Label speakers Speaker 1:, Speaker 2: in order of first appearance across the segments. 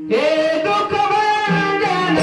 Speaker 1: हे दुःख भंजन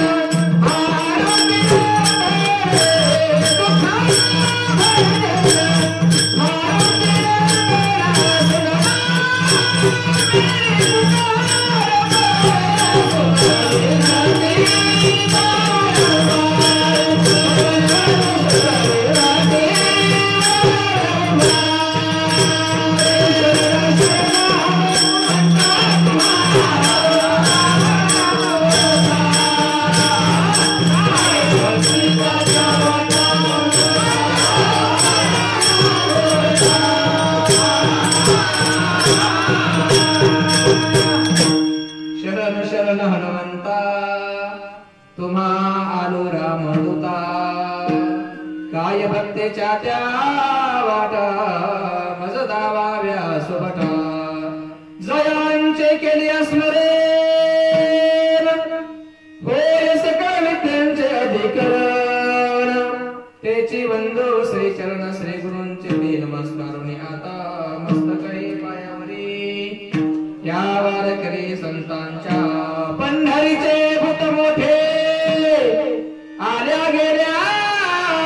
Speaker 1: तुम्हा आलो रामदूता काय भक्तेच्या त्या वाटा मज दावाव्या सुबटा जयांचे केले स्मरे होय सकळ विद्यांचे अधिकरण तेची वंदो श्री चरण श्री गुरूंचे मी नमस्कारुनी आता मस्तकही पायावरी या वारकरी संतांच्या पंढरीचे भूत मोठे आल्या गेल्या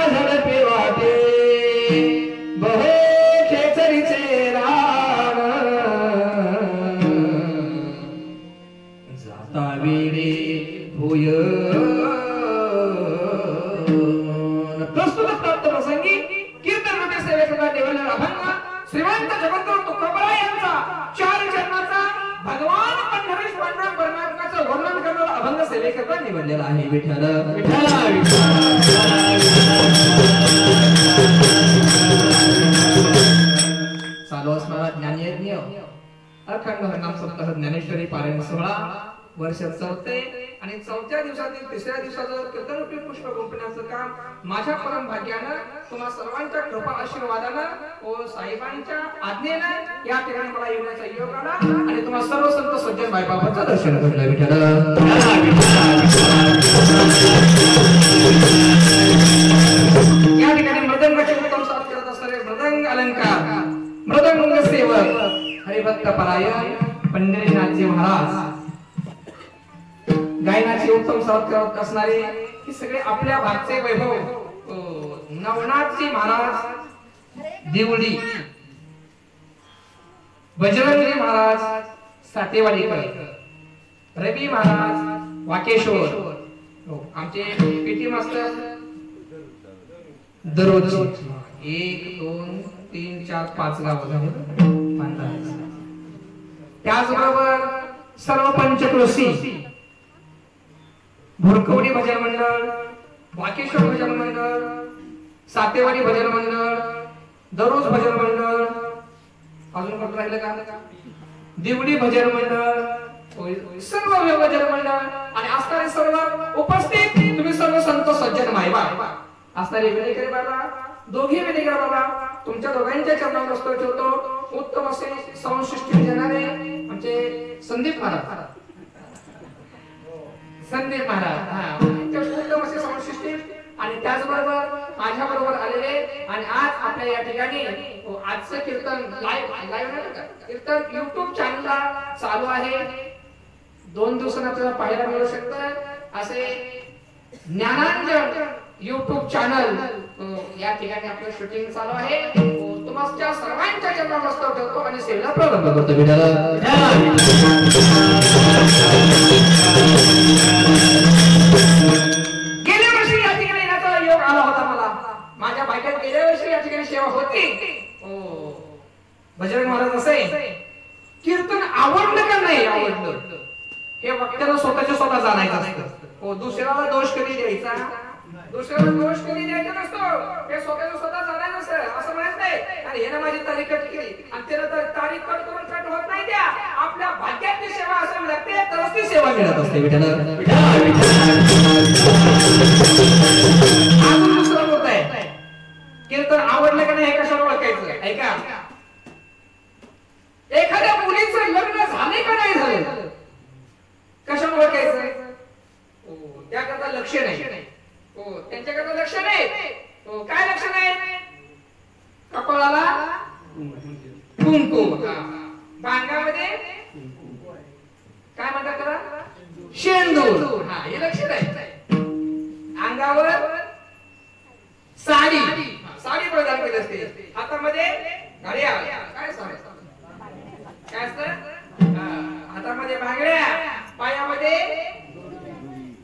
Speaker 1: झडपे वाटे बहो खेचरीचे रान जाता वेळे होय प्रस्तुत प्राप्त प्रसंगी कीर्तन रूपे सेवेकरता निवडलेला अभंग श्रीमंत जगद्गुरु तुकोबरा यांचा 4 जन्माचा भगवान पंढरीश पांडुरंग परमात्म्याचं वर्णन करणारा अभंग सेवेकरता निवडलेला आहे. विठ्ठल चालू असणारा ज्ञानयज्ञ अखंड हरिनाम सप्ताह ज्ञानेश्वरी पारायण सोहळा वर्ष 4 आणि 4थ्या दिवसातील 3ऱ्या दिवसाचं कीर्तनरूपी पुष्प गुंफण्याचं काम माझ्या परम भाग्यानं तुम्हा सर्वांच्या कृपा आशीर्वादानं व साहेबांच्या आज्ञेनं या ठिकाणी मला येण्याचा योग आला आणि तुम्हा सर्व संत सज्जन बायबाबांचं दर्शन घडलं. विठ्ठल या ठिकाणी मृदंगाचे उत्तम साथ करत असणारे मृदंग अलंकार मृदंग सेवक हरिभक्त परायण पंढरीनाथजी महाराज गायनाची उत्तम साथ करत असणारे हे सगळे आपल्या भागचे वैभव नवनाथजी महाराज देवडी बजरंगी महाराज सातेवाडीकर रवी महाराज वाकेश्वर आमचे पीटी मास्टर दररोज 1 2 3 4 5 गाव झाले. त्याचबरोबर सर्व पंचक्रोशी भुरकवडी भजन मंडळ वाकेश्वर भजन मंडळ सातेवाडी भजन मंडळ दररोज भजन मंडळ अजून कुठं राहिलं का दिवडी भजन मंडळ सर्व भजन मंडळ आणि असणारे सर्व उपस्थित तुम्ही सर्व संत सज्जन मायबा असणारे विनेकरी बाबा दोघे विनेकर बाबा तुमच्या दोघांच्या चरणावर वस्तू ठेवतो. उत्तम असे संशिष्टी देणारे आमचे संदीप महाराज उत्तम असे संशिष्टी आणि त्याचबरोबर माझ्या बरोबर आलेले आणि आज आपल्या या ठिकाणी आजचं कीर्तन लाईव्ह कीर्तन YouTube चॅनलला चालू आहे. 2 दिवसांनी आपल्याला पाहायला मिळू शकतं असे ज्ञानांजन YouTube चॅनल या ठिकाणी आपलं शूटिंग चालू आहे. तुमच्या सर्वांच्या चरणावर वस्तू ठेवतो आणि सेवेला प्रारंभ करतो. गेल्या वर्षी या ठिकाणी येण्याचा योग आला होता मला. माझ्या भाग्यात गेल्या वर्षी या ठिकाणी सेवा होती. बजरंग महाराज असे कीर्तन आवडलं का नाही आवडलं हे वक्त्याला स्वतः जाणायचं असतं. दुसऱ्याला दोष कधी द्यायचा दुसऱ्याला दोष कधी द्यायचा नसतो. हे स्वतः जाणायचं असतं असं म्हणत नाही. आणि हे ना माझी तारीख कट केली आणि त्याला तारीख कट करून कट होत नाही. त्या आपल्या भाग्यातली सेवा असावी लागते तरच ती सेवा मिळत असते. अजून दुसरं होत आहे कीर्तन आवडलं का नाही हे कशाला ओळखायचं ऐका. एखाद्या मुलीचं लग्न झाले का नाही झालं कशाला ओळखायचं. त्याकरता लक्ष नाही. त्यांच्याकडे लक्ष नाही. काय लक्ष नाही. कपाळाला कुंकू भांगामध्ये काय म्हणतात त्याला शेंदूर हे लक्ष नाही. अंगावर साडी प्रदान केली असते. हातामध्ये घड्याळ काय असतं हातामध्ये भांगड्या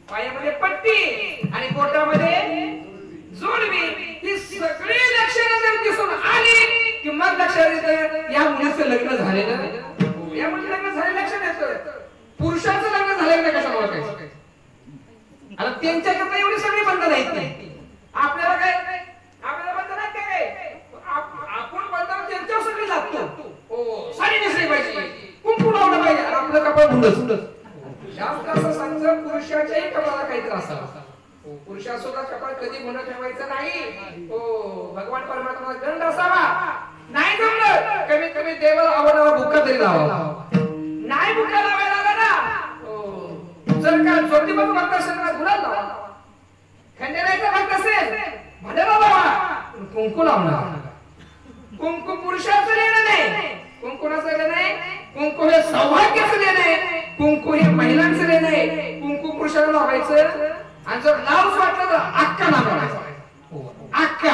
Speaker 1: पायामध्ये पट्टी आणि पोटामध्ये जोडवी ही सगळी लक्षणं जर दिसून आली की मग लक्षात येतं या मुलीचं लग्न झालेलं या मुलीचं लग्न झालेलं लक्षात येतं. पुरुषाचं लग्न झालेलं नाही कशाला ओळखायचं. आता त्यांच्याकडे एवढी सगळी बंधनं आहेत. आपल्याला बंधन आहेत काय आपण बंधन त्यांच्यावर सगळी लागतो. साडी नेसली पाहिजे कुंकू लावलं पाहिजे आपलं कपाळ बुंडच जास्त असं सांगतं पुरुषाच्याही कपाळाला काहीतरी असावं. पुरुषा सुद्धा कपाळ कधी गुन्हा ठेवायचं नाही. हो भगवान परमात्मा गंध असावा. नाही जमलं कमीत कमी देवाला आवडणारा बुक्का तरी लावावा. नाही बुक्का लावायला आला ना जर का ज्योतिबा भक्त असेल ना गुलाल लावा. खंडेरायाचा भक्त असेल भजनाला लावा. कुंकू लावणार. कुंकू पुरुषाचं लेणं नाही. कुंकुणाचं लेणं नाही. कुंकू हे सौभाग्याचं लेणं आहे. कुंकू हे महिलांचं लेणं आहे. कुंकू पुरुषाला लावायचं आणि जर लावच वाटलं तर अक्का लावायचं. अक्का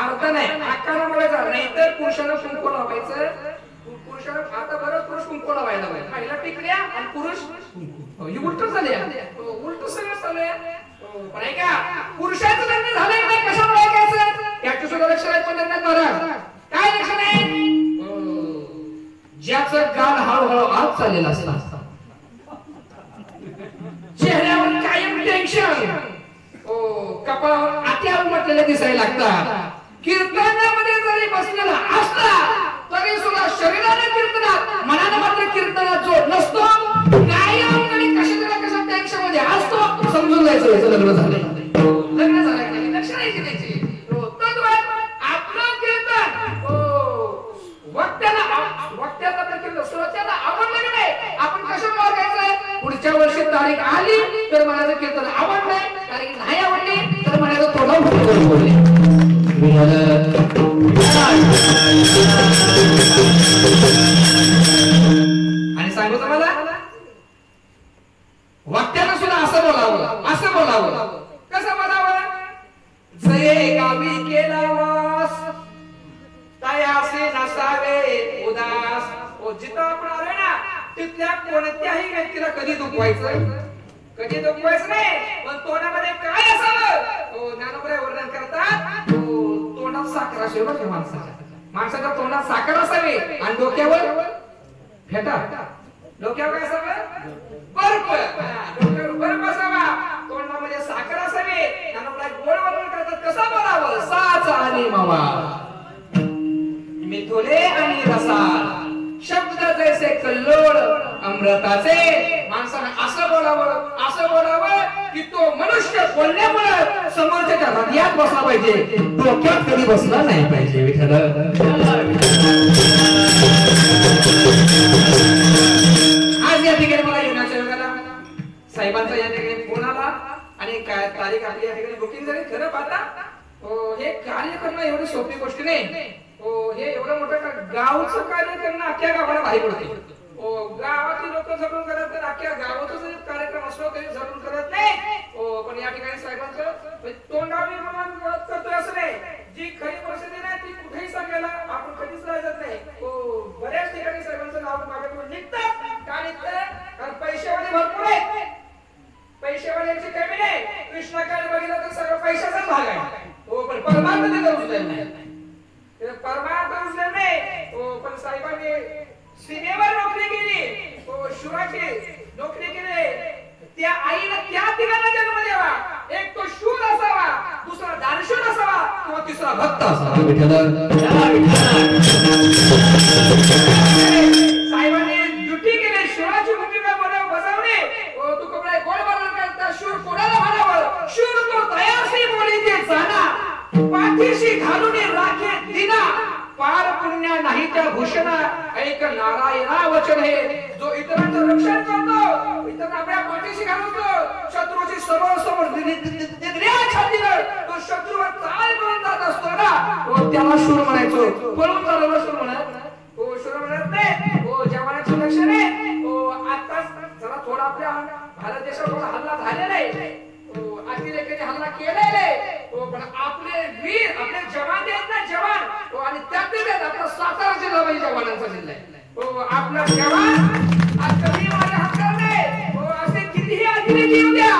Speaker 1: अर्थ नाही अक्का लावायचा नाही तर पुरुषाला कुंकू लावायचं. पुरुषाला आता बरंच पुरुष कुंकू लावायला पाहिजे. महिला टिकल्या आणि पुरुष हे उलट झाले. उलट सगळं चाललंय. पण ऐका पुरुषाचं लग्न झालंय नाही कशाला ओळखायचं याचं सुद्धा लक्षण आहे. पण लग्नात महाराज काय लक्षण आहे. ज्याचं गाल हळूहळू आत चाललेला असला चेहऱ्यावर कायम टेन्शन कपाळावर आत्या उमटलेले दिसायला लागतात. कीर्तनामध्ये जरी बसलेला असला तरी सुद्धा शरीराने कीर्तनात मनाने मात्र कीर्तनात जोड नसतो. कायम आणि कशाला कशा टेन्शन मध्ये असतो समजून जायचं याचं लग्न झालंय. लग्न झालंय नाही लक्षण आहे त्याची. आपलं कीर्तन वक्त्याला आपलं कीर्तन श्रोत्याला आवडलं नाही. आपण कशाला ओळखायचं पुढच्या वर्षी तारीख आली तर म्हणायचं कीर्तन आवडलंय. तारीख नाही आवडली तर म्हणायचं थोडं मोठं बोलले. आणि सांगू तुम्हाला वक्त्यानं सुद्धा असं बोलावं. असं बोलावं. कसं बोलावं. जये गावी केला वास तयासे नसावे उदास. जिथं आपण आलोय ना तिथल्या कोणत्याही व्यक्तीला कधी दुखवायचं कधी दुखवायचं नाही. पण तोंडामध्ये काय असावं ज्ञानोबा वर्णन करतात. तोंडात साखर असावी बरं माणसाच्या तोंडात साखर असावी आणि डोक्यावर फेटा. डोक्यावर काय असावं बर्फ. डोक्यावर बर्फ असावा. तोंडामध्ये साखर असावी. ज्ञानोबा गोड वर्णन करतात कसं बोलावं. साच आणि मावा मिथुले आणि रसाळ शब्द जैसे कल्लोळ अमृताचे. माणसाने असं बोलावं की तो मनुष्य बोलण्यामुळे समोरच्या हृदयात बसला पाहिजे डोक्यात कधी बसला नाही पाहिजे. विठ्ठल आज या ठिकाणी मला येण्याच्या योगाला साहेबांचा या ठिकाणी फोन आला आणि काय तारीख आपली या ठिकाणी बुकिंग झाली. खरं पाहता हे कार्य करणं एवढी सोपी गोष्ट नाही. हे एवढं मोठं गावचं कार्य करणं अख्ख्या गावाला भारी पडते. गावातली लोक जरूर करत तर अख्ख्या गावाचा जरी कार्यक्रम असलो तरी जरूर करत नाही. पण या ठिकाणी साहेबांचं तोंडावी म्हणून करतोय असं नाही. जी खरी परिस्थिती नाही ती कुठेही सांगायला आपण कधीच राहत नाही. बऱ्याच ठिकाणी साहेबांचं नाव माझ्याकडून निघतात. का निघतं कारण पैशावाले भरपूर आहेत. पैशावाल्यांची कमी नाही. कृष्णाकडे बघितलं तर सगळं पैशाचाच भाग आहे. पण परमार्थ ते करू सुद्धा नाही. परमार्थ उचलले नाही. पण साहेबांनी सीमेवर नोकरी केली. शिवाची नोकरी केली. त्या आईला त्या ठिकाणी जन्म द्यावा. एक तो शूर असावा दुसरा दानशूर असावा किंवा तिसरा भक्त असावा. साहेबांनी ड्युटी केली. शिवाची भूमिका बजावली. तू कोणाला गोड वर्णन करता शूर कोणाला म्हणावं. शूर तो तयारशी बोली ते जाना पाठीशी घालून राखे दिना पार पुण्या नाही त्या भूषणा ऐक नारायणा वचन हे. जो इतरांचं रक्षण करतो इतर आपल्या पाठीशी घालतो शत्रूची समोर छातीवर तो शत्रूवर चाल करून जात असतो ना त्याला शूर म्हणायचो. पळून चालवला शूर म्हणत. शूर म्हणत नाही. जवानाचं लक्षण आहे. आताच जरा थोडा आपल्या भारत देशावर थोडा हल्ला झालेला आहे. अतिरेक्याने हल्ला केलेला आहे. पण आपले वीर आपले जवान आहेत ना जवान आणि त्यात आपला सातारा जिल्हा म्हणजे जवानांचा जिल्हा आहे. आपला जवान आज कधी माझ्या हातात नाही. असे कितीही अतिरेकी येऊ द्या.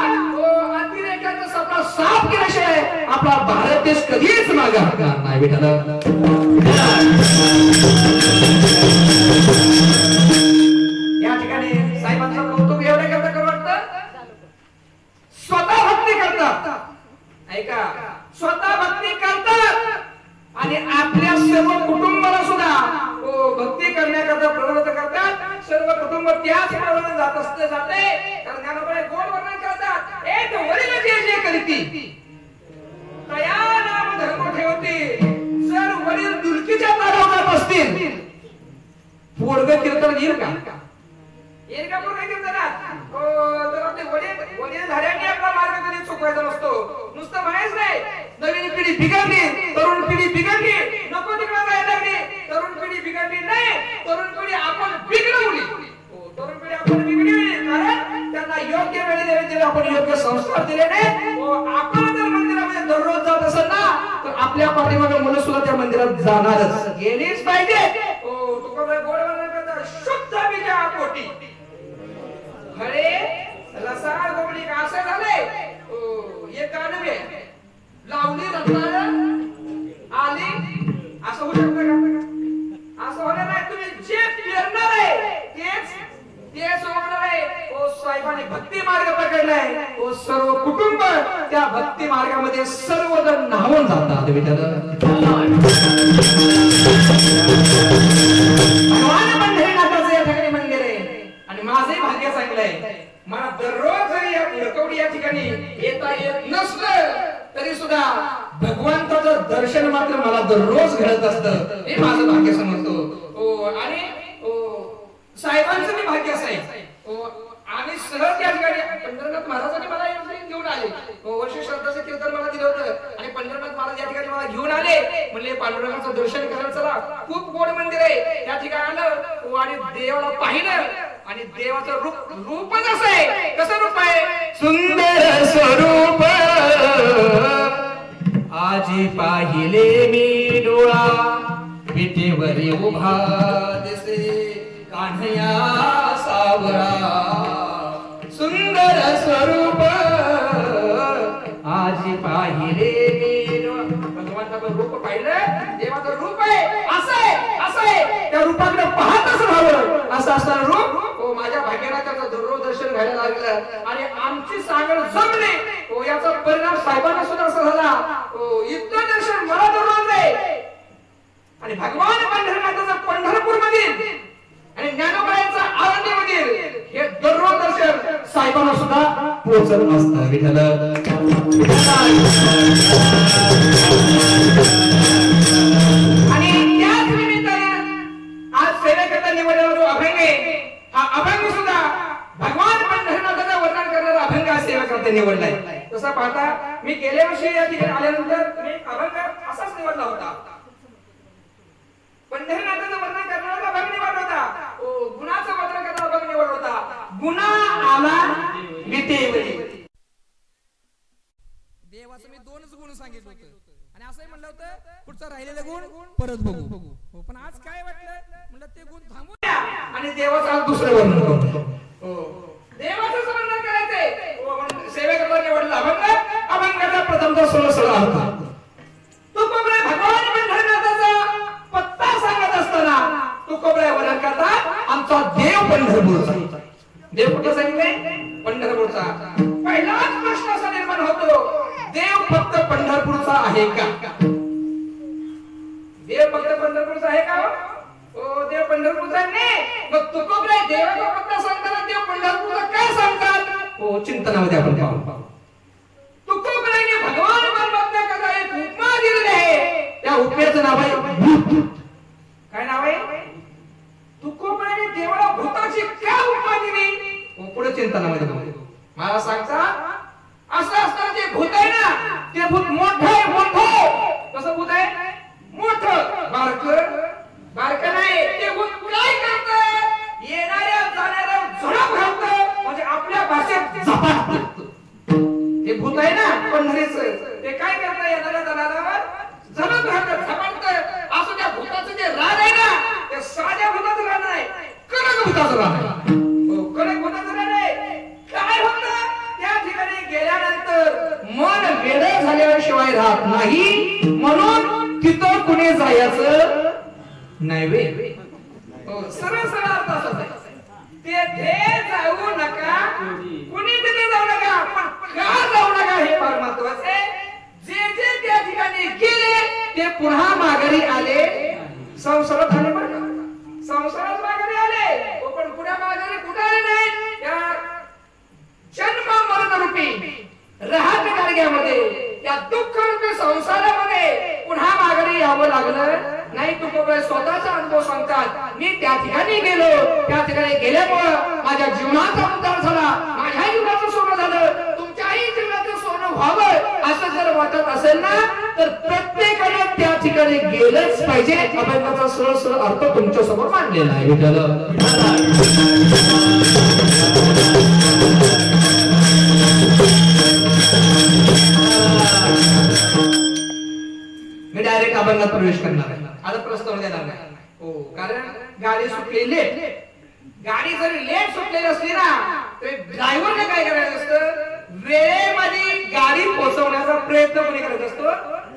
Speaker 1: अतिरेक्याचा सपना साफ केल्याशिवाय आपला भारत देश कधीच मागे हटणार नाही. विठ्ठल या ठिकाणी साहेबांचं कौतुक एवढं करता करू वाटतं. स्वतः भक्ती करतात. ऐका स्वतः भक्ती करतात आणि आपल्या सर्व कुटुंबाला सुद्धा भक्ती करण्याकरता प्रवृत्त करतात. सर्व कुटुंब त्याच प्रमाणे जात असते जाते. कारण ज्ञानोबा गोड वर्णन करतात, एक वडील जे करीती तया नाम धर्म ठेवते. जर वडील दुलकीच्या तालावर असतील, पोरग कीर्तन येईल का? येईल का पोरग कीर्तनात? तर आपले वडील धाऱ्यांनी आपला मार्ग कधी चुकवायचा नसतो. नुसतं म्हणायच नाही नवीन पिढी बिघडली, तरुण पिढी बिघडली, नको तिकडे जायला लागली, तरुण पिढी बिघडली नाही, तरुण पिढी आपण बिघडवली. तरुण पिढी आपण बिघडवली कारण त्यांना योग्य वेळी दिले, आपण योग्य संस्कार दिले नाही. आपण जर मंदिरामध्ये दररोज जात असेल ना, तर आपल्या पाठीमागे मुलं सुद्धा त्या मंदिरात जाणारच, गेलीच पाहिजे. तुकोबराय गोड वर्णन करतात, शुद्ध बीजा पोटी खळे रसाळ गोबडी असं झाले. हे कानवे लावली रसाळ आली, असं होऊ शकतं का? असं होणार नाही. तुम्ही जे पेरणार आहे तेच होणार आहे. साहेबांनी भक्ती मार्ग पकडलाय, सर्व कुटुंब त्या भक्ती मार्गामध्ये सर्वजण न्हावून जातात. भगवान पंढरीनाथाचं या ठिकाणी मंदिर आहे आणि माझे भाग्य चांगलंय. मला दररोज या उडकवडी या ठिकाणी येता येत नसलं तरी सुद्धा भगवंताचं दर्शन मात्र मला दररोज घडत असतं. हे माझं भाग्य समजतो. आणि साहेबांचं मी भाग्य असं आहे. आणि सहज या ठिकाणी पंढरनाथ महाराजांनी मला घेऊन आले. वर्ष श्रद्धाचं कीर्तन मला दिलं होतं आणि पंढरनाथ महाराज या ठिकाणी मला घेऊन आले. म्हणले पांडुरंगाचं दर्शन करायला चला, खूप गोड मंदिर आहे. त्या ठिकाणी आलं आणि देवाला पाहिलं आणि देवाचं रूपच असं आहे. कसं रूप आहे? सुंदर स्वरूप आजी पाहिले मी डोळा, विटेवरी उभा दिसे कान्हया सावरा. सुंदर स्वरूप आजी पाहिले मी डोळा. भगवंताचं रूप पाहिलं, देवाचं रूप आहे. असं आहे त्या रूपाकडे पाहतच राहावं. असं असताना रूप माझ्या भाग्याला त्याचं दररोज दर्शन घ्यायला लागलं आणि आमची सांगड जमली. याचा परिणाम साहेबांना सुद्धा असा झाला. इतकं दर्शन मला दररोज आहे. आणि भगवान पंढरनाथाचं पंढरपूर मधील आणि ज्ञानोबाईंचा आळंदी मधील हे दररोज दर्शन साहेबांना सुद्धा पोहोचत असतं. विठ्ठल आणि त्याच निमित्ताने आज सेवेकरता निवडलेला जो अभंग आहे, हा अभंग सुद्धा भगवान पंढरनाथाचं वर्णन करणारा अभंग हा सेवेकरता निवडलाय. तसा पाहता मी गेल्या वर्षी या ठिकाणी आल्यानंतर मी अभंग असाच निवडला होता. पंढरनाथाचं वर्णन करणारा अभंग निवडला होता. गुणाचं वर्णन करणारा अभंग निवडला होता. गुणा आला विटेवरी. देवाचं मी दोनच गुण सांगितलं होतं आणि असंही म्हणलं होतं पुढचा राहिलेले गुण परत बघू. पण आज काय वाटलं, म्हणलं ते गुण थांबूया आणि देवाचं आज दुसरं वर्णन करतो. देवाचं वर्णन करायचंय. सेवेकरता निवडला अभंग. अभंगाचा प्रथमचा सरळ होता. तुकोबराय भगवान पंढरनाथाचा पत्ता सांगत असताना तुकोबराय वर्णन करतात आमचा देव पंढरपूरचा. देव कुठं सांगितलंय? पंढरपूरचा. पहिलाच प्रश्न असा निर्माण होतो, देव फक्त पंढरपूरचा आहे का? देव फक्त पंढरपूरचा आहे का? देव पंढरपूरचा नाही. मग तुकोबराय देवाचा पत्ता सांगताना देव पंढरपूरचा काय सांगतात? चिंतनामध्ये आपण पाहू. तुकोबरायने भगवान परमात्मा कथा एक उपमा दिलेली आहे. त्या उपमेचं नाव आहे भूत. काय नाव आहे? तुकोबरायने देवाला भूताची का उपमा दिली? पुढे चिंतनामध्ये मला सांगता असं असताना ते भूत आहे ना, ते भूत मोठं आहे. मोठं कसं भूत आहे? मोठं. बारक नाही. ते भूत काय करतं? येणाऱ्या जाणाऱ्या झडप घालतं, म्हणजे आपल्या भाषेत झपाट. ते भूत आहे ना पंढरीचं, ते काय करतं? येणाऱ्या जाणाऱ्यावर झडप घालतं, झपाटतं. असं त्या भूताचं जे रान आहे ना, ते साध्या भूताचं रान आहे, कडक भूताचं रान आहे. कडक भूताचं रान आहे. काय होतं? त्या ठिकाणी गेल्यानंतर मन वेडे झाल्याशिवाय राहत नाही, म्हणून तिथं कुणी जायचं नाही. सरळ सरळ अर्थ असाच आहे. तेथे जाऊ नका, कुणी तिथे जाऊ नका, पण का जाऊ नका हे फार महत्वाचं आहे. जे जे त्या ठिकाणी गेले ते पुन्हा माघारी आले. संसारात आले, संसारात माघारी आले, पण माझ्या माघारी कुठे नाही त्या जन्म मरण रूपी राहत गाडग्यामध्ये त्या दुःख रूपी संसारामध्ये पुन्हा माघारी यावं लागलं नाही. तुकोबा स्वतःचा अनुभव सांगतात. मी त्या ठिकाणी गेलो, त्या ठिकाणी गेल्यामुळं माझ्या जीवनाचा उद्धार झाला, माझ्या जीवनाचं सोनं झालं, तुमच्याही जीवनाचं सोनं व्हावं असं जर वाटत असेल ना तर प्रत्येकाने त्या ठिकाणी गेलंच पाहिजे. अभंगाचा सरळ सरळ अर्थ तुमच्या समोर मांडलेला आहे. मी डायरेक्ट अभंगात प्रवेश करणार आहे. आता प्रस्ताव देणार नाही. हो, कारण गाडी सुटली लेट. गाडी जरी लेट सुटलेली असली ना तर ड्रायव्हरने काय करायचं असतं, वेळेमध्ये गाडी पोहोचवण्याचा प्रयत्न कोणी करत असतो.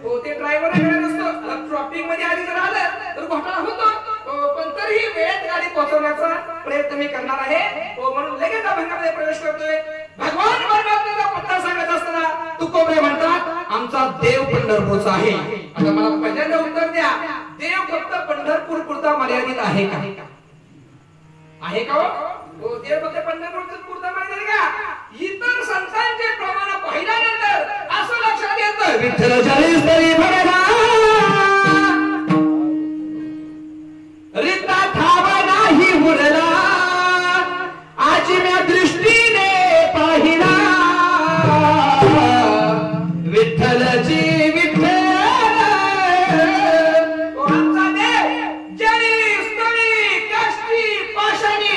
Speaker 1: हो, ते ड्रायव्हरने करत असतो. ट्रॅफिक मध्ये आधी जर आलं तर घोटाळा होतो, पण तरीही वेळेत गाडी पोहोचवण्याचा प्रयत्न मी करणार आहे. हो, म्हणून लगेच अभंगामध्ये प्रवेश करतोय. भगवान परमात्म्याचा पत्ता सांगत असताना तुकोबरे म्हणतात आमचा देव पंढरपूरचा आहे. आता मला पहिल्यांदा उत्तर द्या, देव फक्त पंढरपूर पुरता मर्यादित आहे का? आहे का? हो, देव फक्त पंढरपूर पुरता मर्यादित आहे का? इतर संतांचे प्रमाण पाहिल्यानंतर असं लक्षात येतं विठ्ठल चालीस तरी भरला रिता थावा नाही उरला आज मी दृष्टीने पाहिला विठ्ठलची विठ्ठल आमचा देव जळी स्थळी काष्टी पाषाणी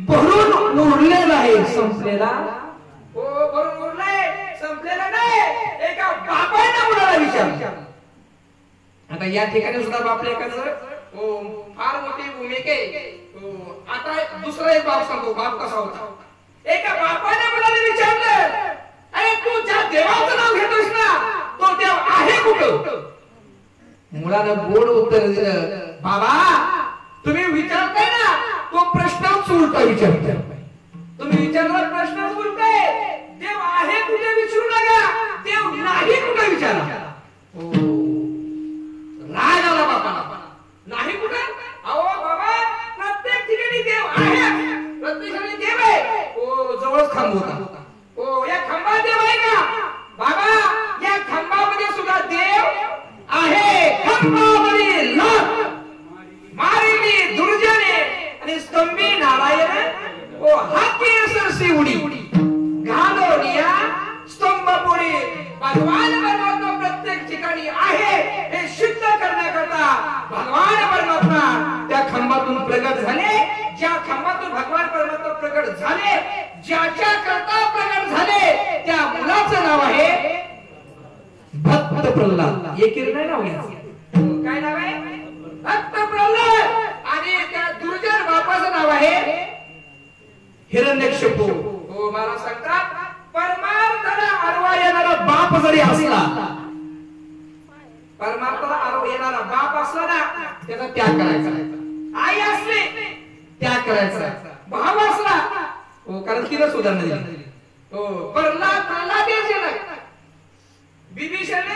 Speaker 1: भरून उरलेला आहे, संपलेला. हो, भरून उरलाय, संपलेला नाही. एका बापाने मुलाला विचार. आता या ठिकाणी सुद्धा बाप लेकाचं फार मोठी भूमिका आहे. आता दुसरा एक बाप सांगतो बाप कसा होता. एका बापाने मुलाला विचारलं, अरे तू ज्या देवाचं नाव घेतोस ना तो देव आहे कुठं? मुलानं गोड उत्तर दिलं, बाबा तुम्ही विचारताय ना तो प्रश्नच उलटा विचारताय. तुम्ही विचारला प्रश्नच उलटा आहे. देव आहे कुठे विचारू नका, देव नाही कुठे विचारा. राग आला बापाला. नाही कुठे? अहो बाबा प्रत्येक ठिकाणी देव आहे, प्रत्येक ठिकाणी देव आहे. हो, जवळच खांब होता. हो, या खांबात देव आहे का? बाबा या खांबामध्ये सुद्धा देव आहे. खांबावरील मारिली दुर्जने आणि स्तंभी नारायण ओ हाती सरसी उडी घालोनिया स्तंभपुरी. भगवान परमात्मा प्रत्येक ठिकाणी आहे हे सिद्ध करण्याकरता भगवान परमात्मा त्या खांबातून प्रगट झाले. ज्या खांबातून भगवान परमात्मा प्रगट झाले, ज्याच्या करता प्रगट झाले त्या मुलाचं नाव आहे भक्त प्रल्हाद. एकीर नाही नाव घ्यायचं. काय नाव आहे? भक्त प्रल्हाद. आणि त्या दुर्जन बापाचं नाव आहे हिरण्यकशिपू. हो, मला सांगतात परमार्थाला आडवा येणारा बाप जरी असला, परमार्थाला आडवा येणारा बाप असला ना त्याचा त्याग करायचा. आई असली त्याग करायचा. भाव असला, हो, कारण तिला सुधारणा दिली. हो, प्रल्हादाचे विभीषण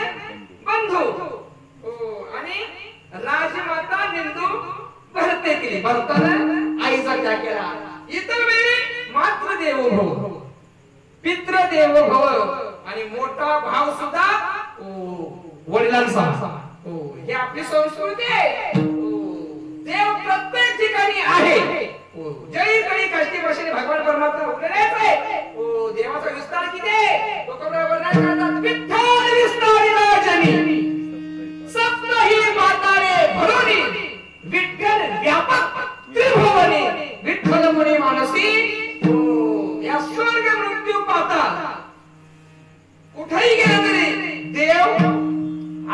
Speaker 1: बंधू. हो, आणि राजमाता निंदू भरते केली. भरताना आईचा त्याग केला. इतर वेळी मातृदेवो भव, पितृदेवो भव आणि मोठा भाव सुद्धा वडिलांचा. हो, ही आपली संस्कृती आहे. देव प्रत्येक ठिकाणी आहे. जळी कळी काष्टी पाषाणी भगवान परमात्मा उरलेलाच आहे. हो, देवाचा विस्तार किती आहे? लोकांना वर्णन करतात विठ्ठल विस्तारिला जनी सप्तही मातारे भरोनी विठ्ठल व्यापक त्रिभुवनी विठ्ठल मुनी मानसी. या स्वर्ग मृत्यू पाताळ कुठेही गेला तरी देव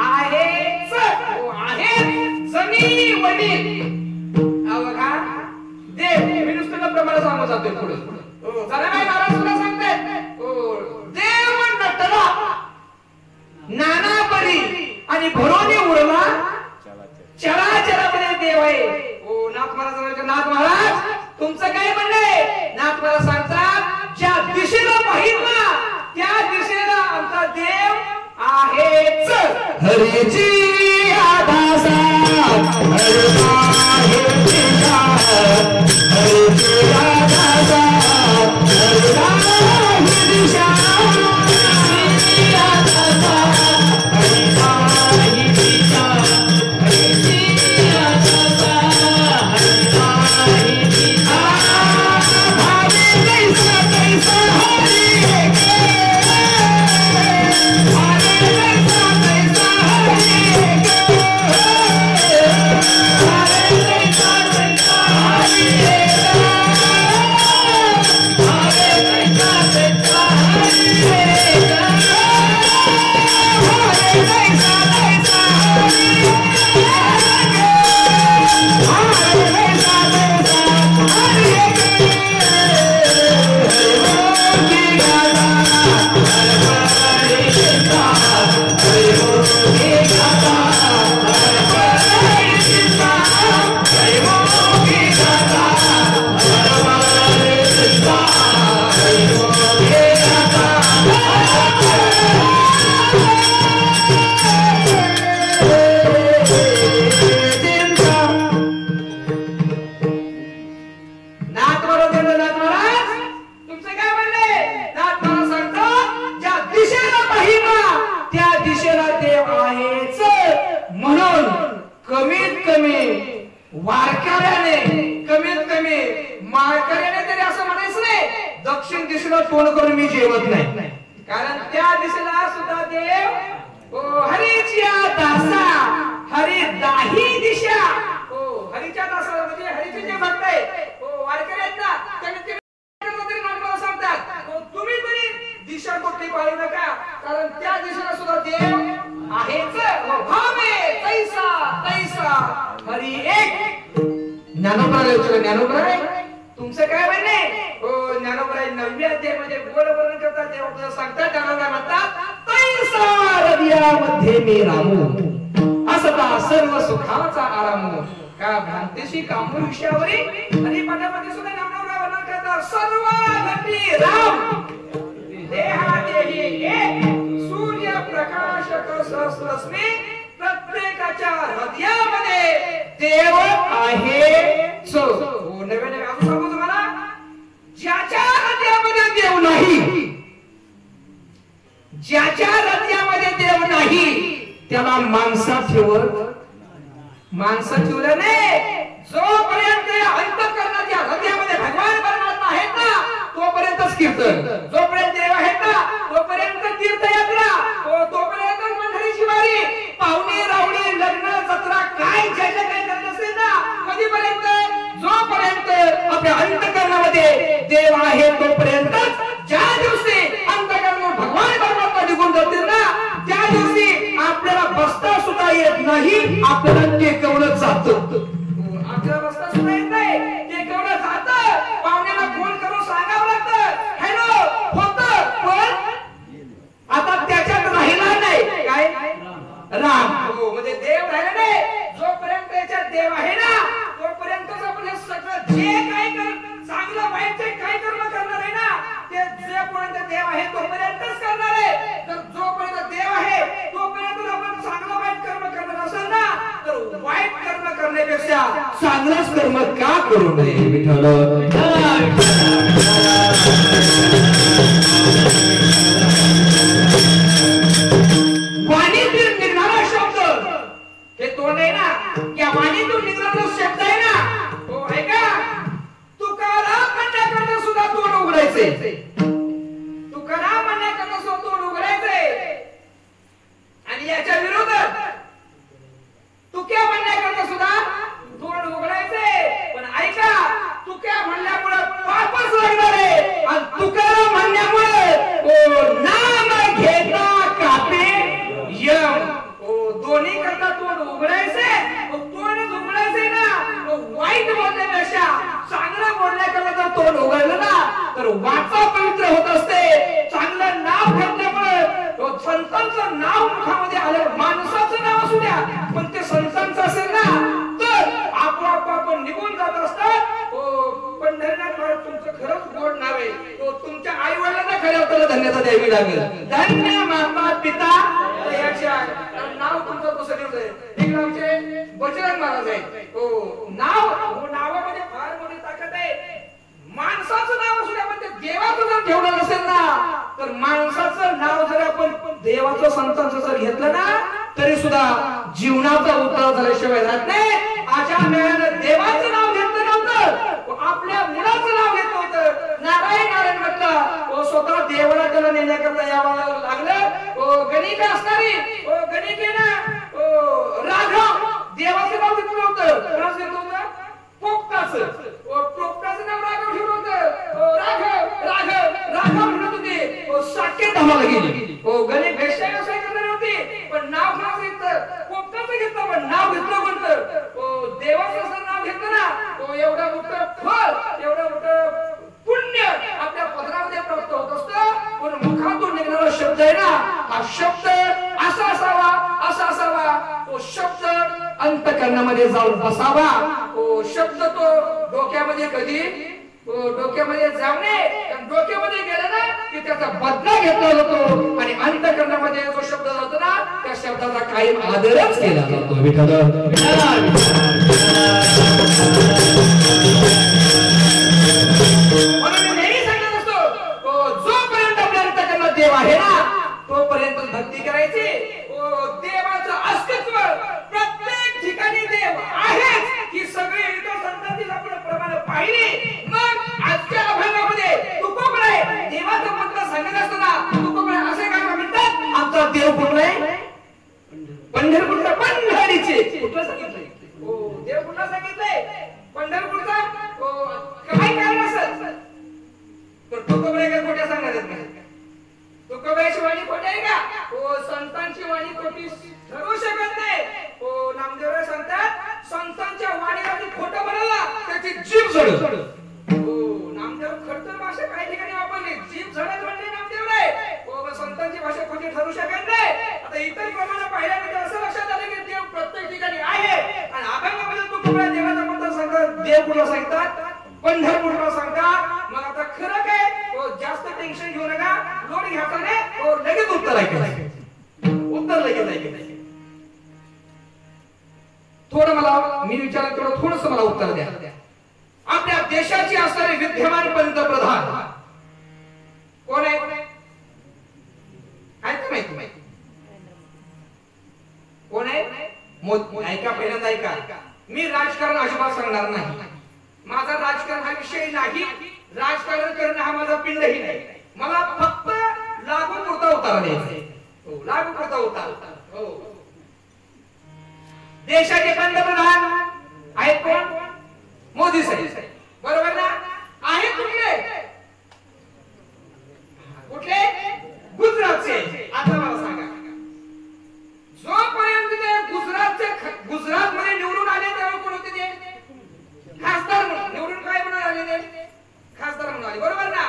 Speaker 1: आहेच. आहे जनी वनी. अवघा देव मी नुसतं प्रमाणे सांगू जातोय पुढे. जरा काय महाराज सुद्धा सांगतायत देव नटला नाना परी आणि भरोनी उरला चराचरामध्ये देव आहे. ओ नाथ महाराज, नाथ महाराज तुमचं काय म्हणणं आहे? नाथ महाराज सांगतात ज्या दिशेला पाहिजे त्या दिशेला आमचा देव आहेच. हरीची आधासा हरी त्या दिशेला देव आहेच म्हणून कमीत कमी वारकऱ्याने कमीत कमी माळकऱ्याने तरी असं म्हणायचं नाही दक्षिण दिशेला तोंड करून मी जेवत नाही, कारण त्या दिशेला सुद्धा देव हरीची दासा हरी दाही दिशा हरीच्या दासाला म्हणजे हरीचे जे भक्त आहे वारकरी आहेत ना त्यांनी सांगतात तुम्ही तरी दिशा कुठली पाळू नका, कारण त्या दिशेला सुद्धा देव आहेच तैसा तैसा हरी एक. ज्ञानोबराय तुमचं काय म्हणणे हो ज्ञानोबराय 9व्या अध्यायामध्ये गोड वर्णन करतात देव सांगतात त्यांना काय म्हणतात तैसा हृदयामध्ये मी रामू असता सर्व सुखाचा आराम का भ्रांतीशी कामू विषयावरी आणि पदामध्ये सुद्धा ज्ञानोबराय वर्णन करतात सर्व घटी राम देहादेही एक सूर्य प्रकाशक सहस्रस्मी प्रत्येकाच्या हृदयामध्ये देव आहे. नव्याने असं सांगू तुम्हाला ज्याच्या हृदयामध्ये देव नाही ज्याच्या हृदयामध्ये देव नाही त्याला माणसात ठेवल्याने जोपर्यंत अंतःकरणाच्या हृदयामध्ये भगवान परमात्मा आहेत ना तोपर्यंतच कीर्तन, जोपर्यंत देव आहेत ना तोपर्यंत तीर्थयात्रा, तोपर्यंत मंडळीची वारी, पाहुणे रावणे लग्न जत्रा काय ज्याच्या काय करत असेल ना कधीपर्यंत जोपर्यंत आपल्या अंतःकरणामध्ये देव आहे तोपर्यंतच. ज्या दिवशी अंतःकरणात भगवान परमात्मा निघून जातील ना त्या दिवशी आपल्याला बसता सुद्धा येत नाही, आपल्याला टेकवलं जातं. आपल्याला बसता सुद्धा येत नाही, टेकवलं जातं. पाहुण्याला फोन करून सांगावं लागतं हॅलो होतं, पण आता त्याच्यात राहिला नाही काय राम म्हणजे देव राहिला नाही. जोपर्यंत त्याच्यात देव आहे ना तोपर्यंतच आपण हे सगळं जे काय चांगलं वाईट जे काय कर्म करणार आहे ना ते जोपर्यंत देव आहे तोपर्यंतच करणार आहे. तर जोपर्यंत देव आहे तोपर्यंत आपण चांगलं वाईट कर्म करणार असेल ना तर वाईट कर्म करण्यापेक्षा चांगलंच कर्म का करू नये. विठ्ठल वाणीतून निघणारा शब्द हे तोंड आहे ना या वाणीतून निघणारा शब्द आहे ना तो आहे का तुकाराम म्हणण्याकरता सुद्धा तोंड उघडायचे, तुकाराम म्हणण्याकरता सुद्धा तोंड उघडायचे आणि याच्या विरोधात तुक्या म्हणण्याकरता सुद्धा तोंड उघडायचे. पण ऐका तुक्या म्हणल्यामुळे पापच लागणार आहे आणि तुकाराम म्हणण्यामुळे नाम घेता कापे यम. दोन्ही करता तोंड उघडायचे, तोंड उघडायचे ना वाईट बोलण्यापेक्षा चांगलं बोलण्याकरता जर तोंड उघडलं ना तर वाचा पवित्र होत असते. चांगलं नाव घेतल्यामुळे संतांचं नाव मुखामध्ये आलं, माणसाचं नाव असू द्या पण ते संतांचं असेल ना तर आपोआप आपण निघून जात असतात. पंढरीनाथ महाराज तुमचं खरंच गोड नाव आहे, तुमच्या आई वडिलांना खऱ्या अर्थाने धन्यता द्यावी लागेल. धन्य माता पिता नाव तुमचं कसं ठेवलंय. तिकडे आमचे बजरंग महाराज आहेत. नावामध्ये फार मोठी ताकद आहे. माणसाचं नाव असू द्या पण ते देवाचं जर ठेवलं नसेल ना तर माणसाचं नाव जर आपण देवाचं संतांचं जर घेतलं ना तरी सुद्धा जीवनाचा उतार झाल्याशिवाय राहत नाही. आजच्या मेळ्यानं देवाचं नाव घेतलं नव्हतं, आपल्या मुलाचं नाव घेतलं होतं. नारायण नारायण म्हटलं स्वतः देवाला त्याला नेण्याकरता यावं लागलं. गणित असणारी गणिकेनं राघव देवाचं नाव घेतलं होतं, पोपटाचं नाव राघव ठेवलं होतं. राघव म्हणत होते. साकेत धावाला गेली. गणित भेषा व्यवसाय करणार होते पण नाव नाव घेतलं, पोपटाचं घेतलं पण नाव घेतलं कोणतं देवाचं जर नाव घेतलं ना एवढं मोठं फळ एवढं मोठं पुण्य आपल्या पदरामध्ये प्राप्त होत असतं. पण मुखातून निघणारा शब्द आहे ना हा शब्द असा असावा तो शब्द अंतःकरणामध्ये जाऊन बसावा. तो शब्द तो डोक्यामध्ये कधी डोक्यामध्ये जाऊ नये. डोक्यामध्ये गेला ना की त्याचा बदला घेतला जातो आणि अंतःकरणामध्ये जो शब्द जातो ना त्या शब्दाचा कायम आदरच केला जातो. विठ्ठल नेहमी सांगत असतो जोपर्यंत आपल्या अंतःकरणात देव आहे ना तोपर्यंत भक्ती करायची. देवाचं अस्तित्व प्रत्येक ठिकाणी देव आहे ही सगळी इतर संतांनी आपण प्रमाणे पाहिली. मग आजच्या अभंगामध्ये तुकोबराय देवाचं मंत्र सांगत असताना तुकोबराय असे काय म्हणतात, आमचा देव कुठला आहे? पंढरपूरचा. पंढरीचे कुठलं सांगितलंय? देव कुठला सांगितलंय? पंढरपूरचा. काय कारण असेल तर तुकोबराय काय खोट्या सांगणार आहेत का? तुकोबरायची वाणी खोटी आहे का? संतांची वाणी खोटी ठरू शकत नाही. नामदेवराय सांगतात संतांच्या वाणीला खोटं म्हणाला त्याची जीभ जळेल. नामदेव खरतर भाषा काही ठिकाणी वापरली, जीभ जळेल म्हणजे नामदेवराय. संतांची भाषा खोटी ठरू शकत नाही. आता इतर प्रमाणे पाहिल्या म्हणजे असं लक्षात आलं की देव प्रत्येक ठिकाणी आहे. आणि अभंगामध्ये तुकोबराय देवाचा मंत्र सांगतात, देव कुठला सांगतात? पंढरपूरला सांगतात. मग आता खरं काय? जास्त टेन्शन घेऊ नका, लोड घ्यायचा नाही. लगेच उत्तर ऐकायचं, उत्तर लगेच ऐकायचं. थोडं मला मी विचारलं तेवढं थोडंसं मला उत्तर द्या. आपल्या देशाची असणारे विद्यमान पंतप्रधान कोण आहे? काय माहिती? कोण आहे? ऐका, पहिल्यांदा ऐका. मी राजकारण अजिबात सांगणार नाही. माझा राजकारण हा विषय नाही. राजकारण करणं हा माझा पिंडही नाही. मला फक्त लागू पुरता उतारा द्यायचा. लागू पुरता उतारा. देशाचे पंतप्रधान आहेत कोण? मोदी साहेब, बरोबर ना? आहेत कुठले? कुठले? गुजरातचे. आता मला सांगा, जोपर्यंत ते गुजरात मध्ये निवडून आले तेव्हा कोण होते ते? खासदार म्हणून निवडून काय म्हणून आले ते? खासदार म्हणून आले, बरोबर ना?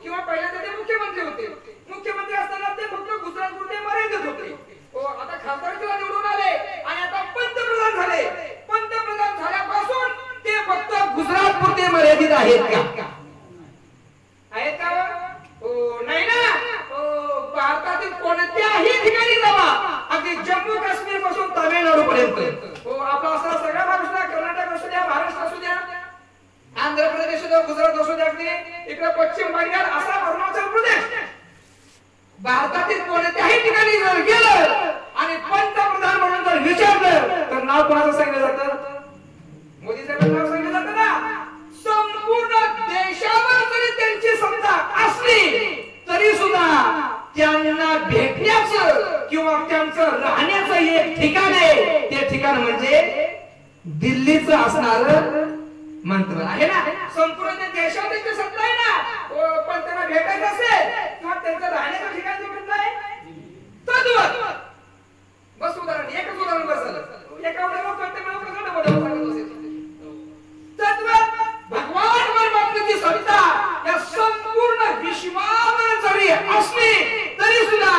Speaker 1: किंवा पहिल्यांदा ते मुख्यमंत्री होते. मुख्यमंत्री असताना ते फक्त गुजरात पुरते मर्यादित होते. आता खासदारकीला निवडून आले आणि आता पंतप्रधान झाले. पंतप्रधान झाल्यापासून ते फक्त गुजरात पुरते मर्यादित आहेत का? आहेत का? नाही ना. भारतातील कोणत्याही ठिकाणी जावा, अगदी जम्मू काश्मीर पासून तामिळनाडू पर्यंत, आपला असा सगळा भाग असू द्या, कर्नाटक असू द्या, महाराष्ट्र असू द्या, आंध्र प्रदेश असू द्या, गुजरात असू द्या, इकडे पश्चिम बंगाल, असा अरुणाचल प्रदेश, भारतातील कोणत्याही ठिकाणी जर गेलं आणि पंतप्रधान म्हणून जर विचारलं तर नाव कोणाचं सांगितलं जातं? मोदी साहेबांचं नाव सांगितलं जातं ना. संपूर्ण देशावर जरी त्यांची सत्ता असली तरी सुद्धा त्यांना भेटण्याचं किंवा त्यांचं राहण्याचं एक ठिकाण आहे. ते ठिकाण म्हणजे दिल्लीचं असणारं मंत्र आहे ना. संपूर्ण देशावर त्यांची सत्ता आहे ना. पण त्यांना भेटायचं असेल किंवा त्यांचं राहण्याचं ठिकाण कुठलं आहे? तद्वत. बस उदाहरण, एकच उदाहरण बस झालं. एका उदाहरणावर प्रत्येक मला कसं बोलावं सांगत असेल. तद्वत भगवान परमात्म्याची सत्ता या संपूर्ण विश्वावर जरी असली तरी सुद्धा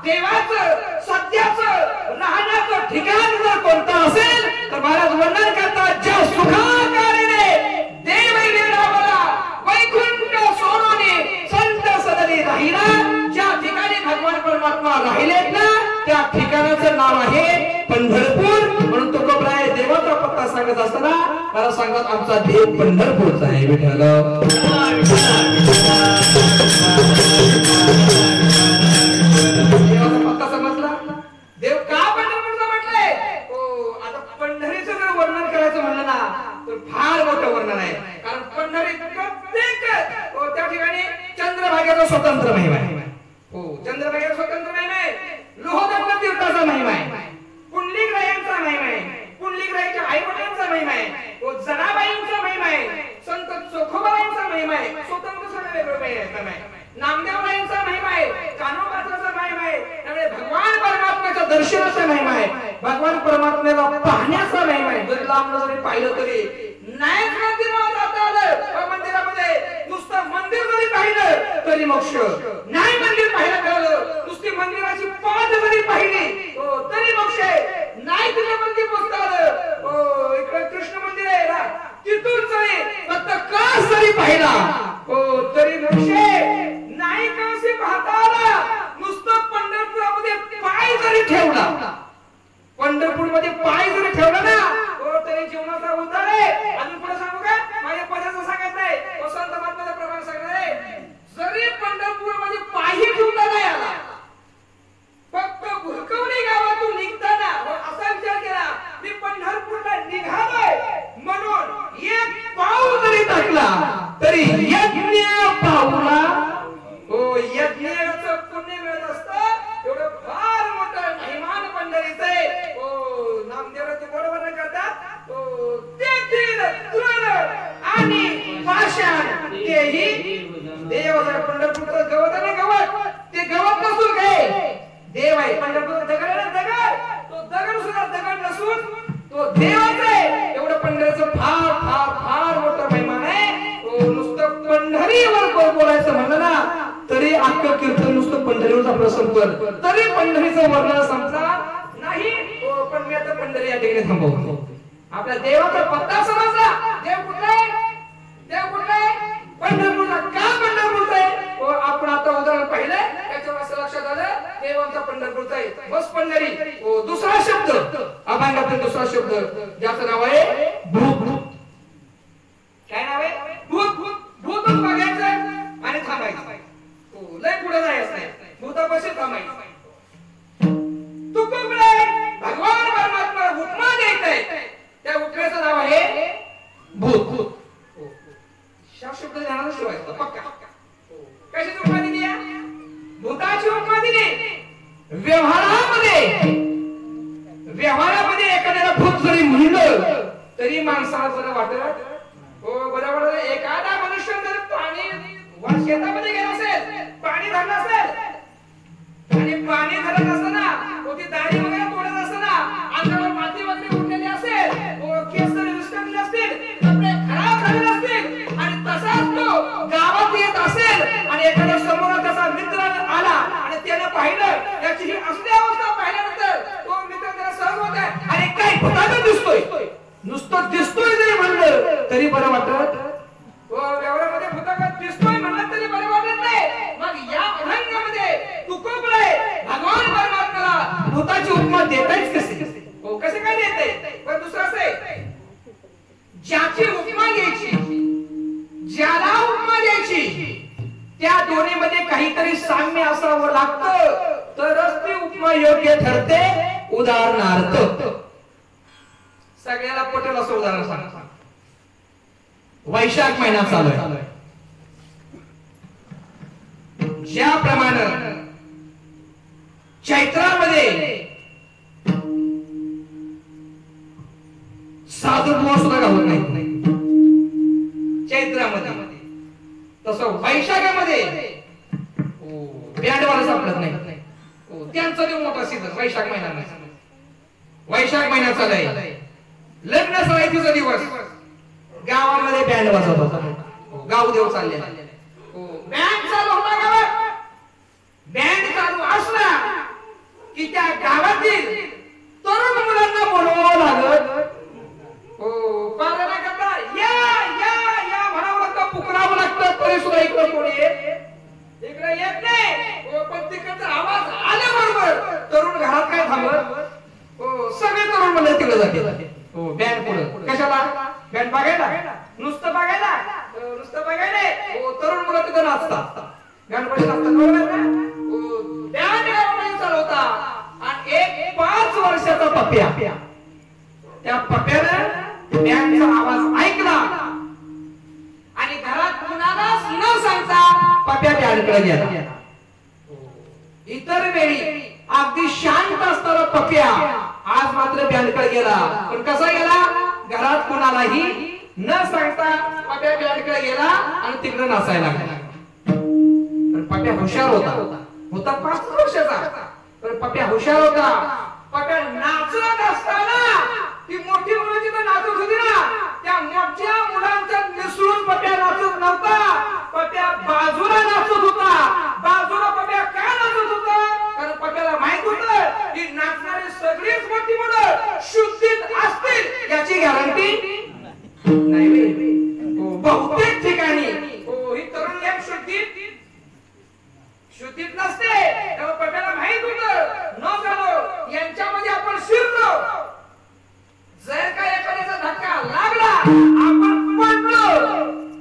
Speaker 1: देवाचं सत्याचं राहण्याचं ठिकाण जर कोणतं असेल तर महाराज वर्णन करतात, ज्या सुखाकारीने देव निरावला वैकुंठ सोडून संत सदनी राहिला. ज्या ठिकाणी भगवान परमात्मा राहिलेत ना त्या ठिकाणाचं नाव आहे पंढरपूर. म्हणून तुकोबराय देवाचा पत्ता सांगत असताना मला सांगतात, आमचा देव पंढरपूरचा आहे. विठ्ठल देवाचा पत्ता समजला. देव का पंढरपूरचा म्हटलंय? आता पंढरीचं जर वर्णन करायचं म्हणलं ना तर फार मोठं वर्णन आहे. कारण पंढरी प्रत्येक त्या ठिकाणी चंद्रभागेचा स्वतंत्र महिमा आहे. चंद्रभागेचा स्वतंत्र महिमा आहे. लोहदत्त तीर्थाचा महिमा आहे. पुंडलिकरायांचा महिमा आहे. पुंडलिकरायांच्या आईवडिलांचा महिमा आहे. जनाबाईंचा महिमा आहे. संत चोखोबाईंचा महिमा आहे. स्वतंत्र सगळे महिमा आहे. नामदेवरायांचा महिमा आहे. कान्होबाचा महिमा आहे. त्यामुळे भगवान परमात्म्याच्या दर्शनाचा महिमा आहे. भगवान परमात्म्याला पाहण्याचा महिमा आहे. जरी लांब जरी पाहिलं तरी नाही मंदिरात जाता आलं. मंदिरामध्ये नुसतं मंदिर जरी पाहिलं तरी मोक्ष नाही. मंदिर पाहायला मिळालं, नुसती मंदिराची पाठ जरी पाहिली तरी मोक्ष नाही. तुझ्या मंदिर पोचता आलं, इकडे कृष्ण मंदिर आहे ना, तिथून जरी फक्त कास जरी पाहिला तरी मोक्ष नाही. कासे पाहता आला, नुसतं पंढरपुरामध्ये पाय जरी ठेवला, पंढरपूरमध्ये पाय जरी ठेवला ना तरी जीवनाचा उद्धार आहे. अजून पुढे सांगू का? माझ्या पदाचं सांगत नाही, वसंत महात्म्याचं प्रमाण सांगत आहे. जरी पंढरपूरमध्ये पायही ठेवता नाही आला जर बोलायचं म्हणलं ना तरी अख्खं कीर्तन नुसतं पंढरीवरच आपलं संपलं, तरी पंढरीचं वर्णन संपणार नाही. पण मी आता पंढरी या ठिकाणी थांबवतो. आपल्या देवाचा पत्ता समजला. देव कुठला आहे? देव कुठला आहे? पंढरपूरचा. का पंढरपूरचा आहे? आपण आता उदाहरण पाहिलंय, त्याच्यावर असं लक्षात आलं देवांचा पंढरपूरचा आहे. बस पंढरी. दुसरा शब्द अभंगातील दुसरा शब्द ज्याचं नाव आहे भूत. काय नाव आहे? भूत. भूतच बघायचं आणि थांबायचं. लय पुढे जायचं नाही, भूतापाशी थांबायचं. तू कुठे? भगवान परमात्मा हुकमा देत आहे, त्या हुकम्याचं नाव आहे भूत. शब्द ध्यानात ठेवायचा पक्का. कशाची उपमा दिली? भूताची उपमा दिली. व्यवहारामध्ये एखाद्याला भूत जरी म्हणलं तरी माणसाला बरं वाटत. बरं वाटत. एखादा मनुष्य जर पाणी शेतामध्ये गेला असेल, पाणी धरलं असेल आणि पाणी धरत असताना ती दाढी वगैरे तोडत असताना अंगावर माती वगैरे उठलेली असेल, केस विस्कटले असतील, कपडे खराब झालेले असतील आणि तसाच तो गावात येत असेल आणि एखाद्या समोर त्याचा मित्र आला आणि त्याने पाहिलं, त्याची ही असली अवस्था पाहिल्यानंतर तो मित्र त्याला सहज होत आहे आणि काय भूताचं दिसतोय, नुसतं दिसतोय जरी म्हणलं तरी बरं वाटत. व्यवहारामध्ये भूतागत दिसतोय म्हणलं तरी बरं वाटत नाही. मग या अभंगामध्ये तुकोबळे भगवान परमात्म्याला भूताची उपमा देतायच कसे काय देते? पण दुसरं असं आहे, ज्याची उपमा द्यायची, ज्याला उपमा द्यायची, त्या दोन्हीमध्ये काहीतरी साम्य असावं लागतं, तरच ती उपमा योग्य ठरते. उदाहरणार्थ सगळ्याला पटेल असं उदाहरण सांगा. वैशाख महिना चालू आहे. ज्याप्रमाणे चैत्रामध्ये साधुबुवा सुद्धा गावत नाही चैत्रामध्ये, तसं वैशाखामध्ये बँडवाला सापडत नाही. त्यांचा देव मोठा सीझन वैशाख महिना. वैशाख महिना चालू आहे, लग्न सराईचा दिवस, गावामध्ये बँड वाजवत होता, गावदेव चालले. बँड चालू होता गावात. बँड चालू असला की त्या गावातील तरुण मुलांना बोलवावं लागत. पारायण करता या या या म्हणावं लागतं, पुकारावं लागतं, तरी सुद्धा इकडे कोणी इकडे येत नाही. पण तिकडचा आवाज आल्याबरोबर तरुण घरात काय थांबत, सगळे तरुण मुलं तिकडे जाते बँड पुढे. कशाला? बँड बघायला, नुसतं बघायला, नुसतं बघायला. तरुण मुलं तिथं नाचतात, गणपती नाचतात. बँड चालवता आणि एक 5 वर्षाचा पप्या, त्या पप्यानं बँडचा आवाज ऐकला आणि घरात कुणालाच न सांगता पप्या बँडकडे गेला. इतर वेळी अगदी शांत असणारा पप्या आज मात्र बँडकडे गेला. पण कसा गेला? घरात कुणालाही न सांगता पप्या बँडकडे गेला आणि तिकडे नाचायला लागला. पण पप्या हुशार होता 5 वर्षाचा. पण पप्या हुशार होता. पप्या नाचत असताना ती मोठी मुलं जिथं नाचत होती ना, त्या मोठ्या मुलांच्या मिसळून पप्या नाचत नव्हता. पप्या बाजूला नाचत होता. बाजूला पप्या का नाचत होता? कारण पप्याला माहित होतं की नाचणारी सगळीच मोठी मुलं शुद्धीत असतील याची गॅरंटी नाही. बहुतेक ठिकाणी ही तरुण लेक शुद्धीत नसते. तेव्हा पप्याला माहित होतं न झालो यांच्यामध्ये आपण शिरलो, जर का एखाद्याचा धक्का लागला, आपण पडलो,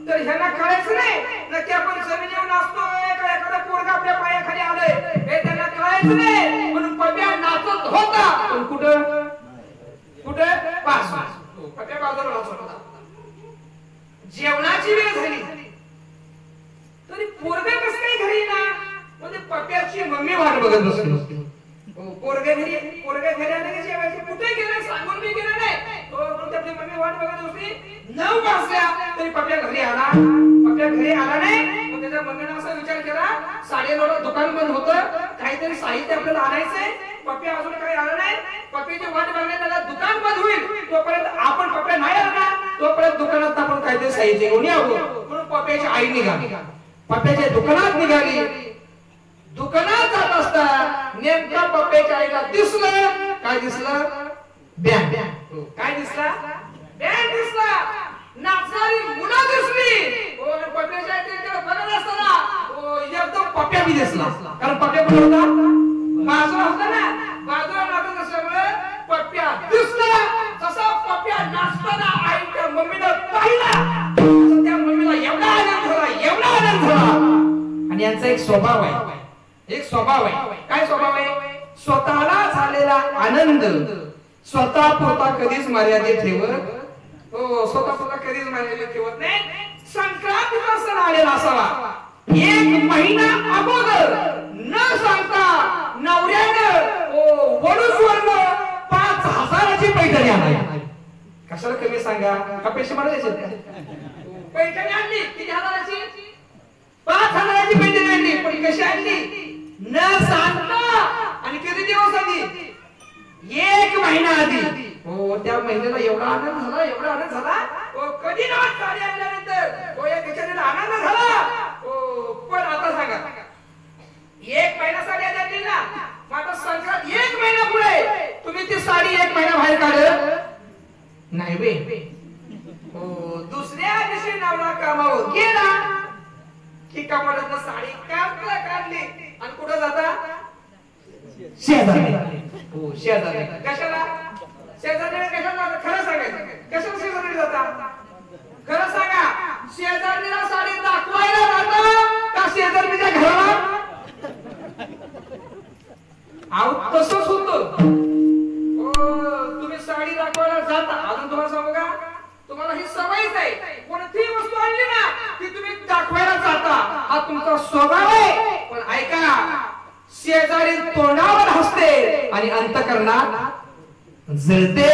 Speaker 1: तर ह्याला कळायचं नाही नक्की आपण जमिनीवर नाचतोय का एखादा पोरगा आपल्या पायाखाली आलंय हे त्यांना कळायचं नाही. म्हणून पप्या नाचत होता. पण कुठं पप्या बाजूला नाचत होता. जेवणाची वेळ झाली तरी पोरगा कसं काही घरी ना, म्हणजे पप्याची मम्मी वाट बघत बसली. पोरगा घरी आले की जेवायची, कुठे गेले सांगून मी गेले नाही. त्याची मम्मी वाट बघत होती. 9 वाजल्या तरी पप्या घरी आला नाही. मग त्याच्या मम्मीने असा विचार केला, 9:30ला दुकान बंद होतं, काहीतरी साहित्य आपल्याला आणायचंय, पप्या अजून काही आला नाही. पप्याची वाट बघण्यात दुकान बंद होईल तोपर्यंत आपण पप्या नाही आला तोपर्यंत दुकानात आपण काहीतरी साहित्य घेऊन यावं. म्हणून पप्याची आई निघाली. पप्प्याच्या दुकानात निघाली. दुकानात जात असता नेमका पप्प्याच्या आईला दिसलं. काय दिसलं? बँड. काय दिसला? बँड दिसला. नाचणारी मुलं दिसली. पप्प्याच्या आईकडे बघत असताना एकदम पप्प्या बी दिसला. कारण पप्प्या पण होता बाजूला होता ना. बाजूला नाचत असल्यामुळे पप्प्या दिसला. जसा पप्प्या नाचताना आईच्या मम्मीनं पाहिला त्या मम्मीला एवढा आनंद झाला, एवढा आनंद झाला. आणि यांचा एक स्वभाव आहे. एक स्वभाव आहे. काय स्वभाव आहे? स्वतःला झालेला आनंद स्वतः पुरता कधीच मर्यादित ठेवत. स्वतः पुरता कधीच मर्यादित ठेवत नाही. संक्रांतीचा सण आलेला असावा. एक महिना अगोदर न सांगता नवऱ्यानं वडूजवरनं 5,000ची पैठणी आणली. कशाला कमी सांगा? का पैसे मला द्यायचे? पैठणी आणली. किती हजाराची? 5,000ची पैठणी आणली. पण कशी आणली? न सांगता. आणि किती दिवस आधी? 1 महिना आधी. त्या महिन्याला एवढा आनंद झाला, एवढा आनंद झाला. कधी ना साडी आणल्यानंतर या बिचारीला आनंद झाला. पण आता सांगा, 1 महिना साडी आणली ना, आता संक्रांत 1 महिना पुढे तुम्ही ती साडी 1 महिना बाहेर काढ नाही बे. दुसऱ्या दिवशी नवरा कामावर गेला की कामाला साडी काढली आणि कुठं जाता? शेजारी. शेजारी. कशाला? शेजारी कशाला? खरं सांगायचं. कशाला शेजारी जाता? खरं सांगा. शेजारीला साडी दाखवायला जाता का शेजारीच्या घराला? तसंच होतं. तुम्ही साडी दाखवायला जाता. अजून तुम्हाला सांगू का? तुम्हाला ही सवयच आहे. कोणतीही वस्तू आणली ना ती तुम्ही दाखवायला जाता. हा तुमचा स्वभाव आहे. पण ऐका, शेजारी तोंडावर हसते आणि अंतःकरणात जळते.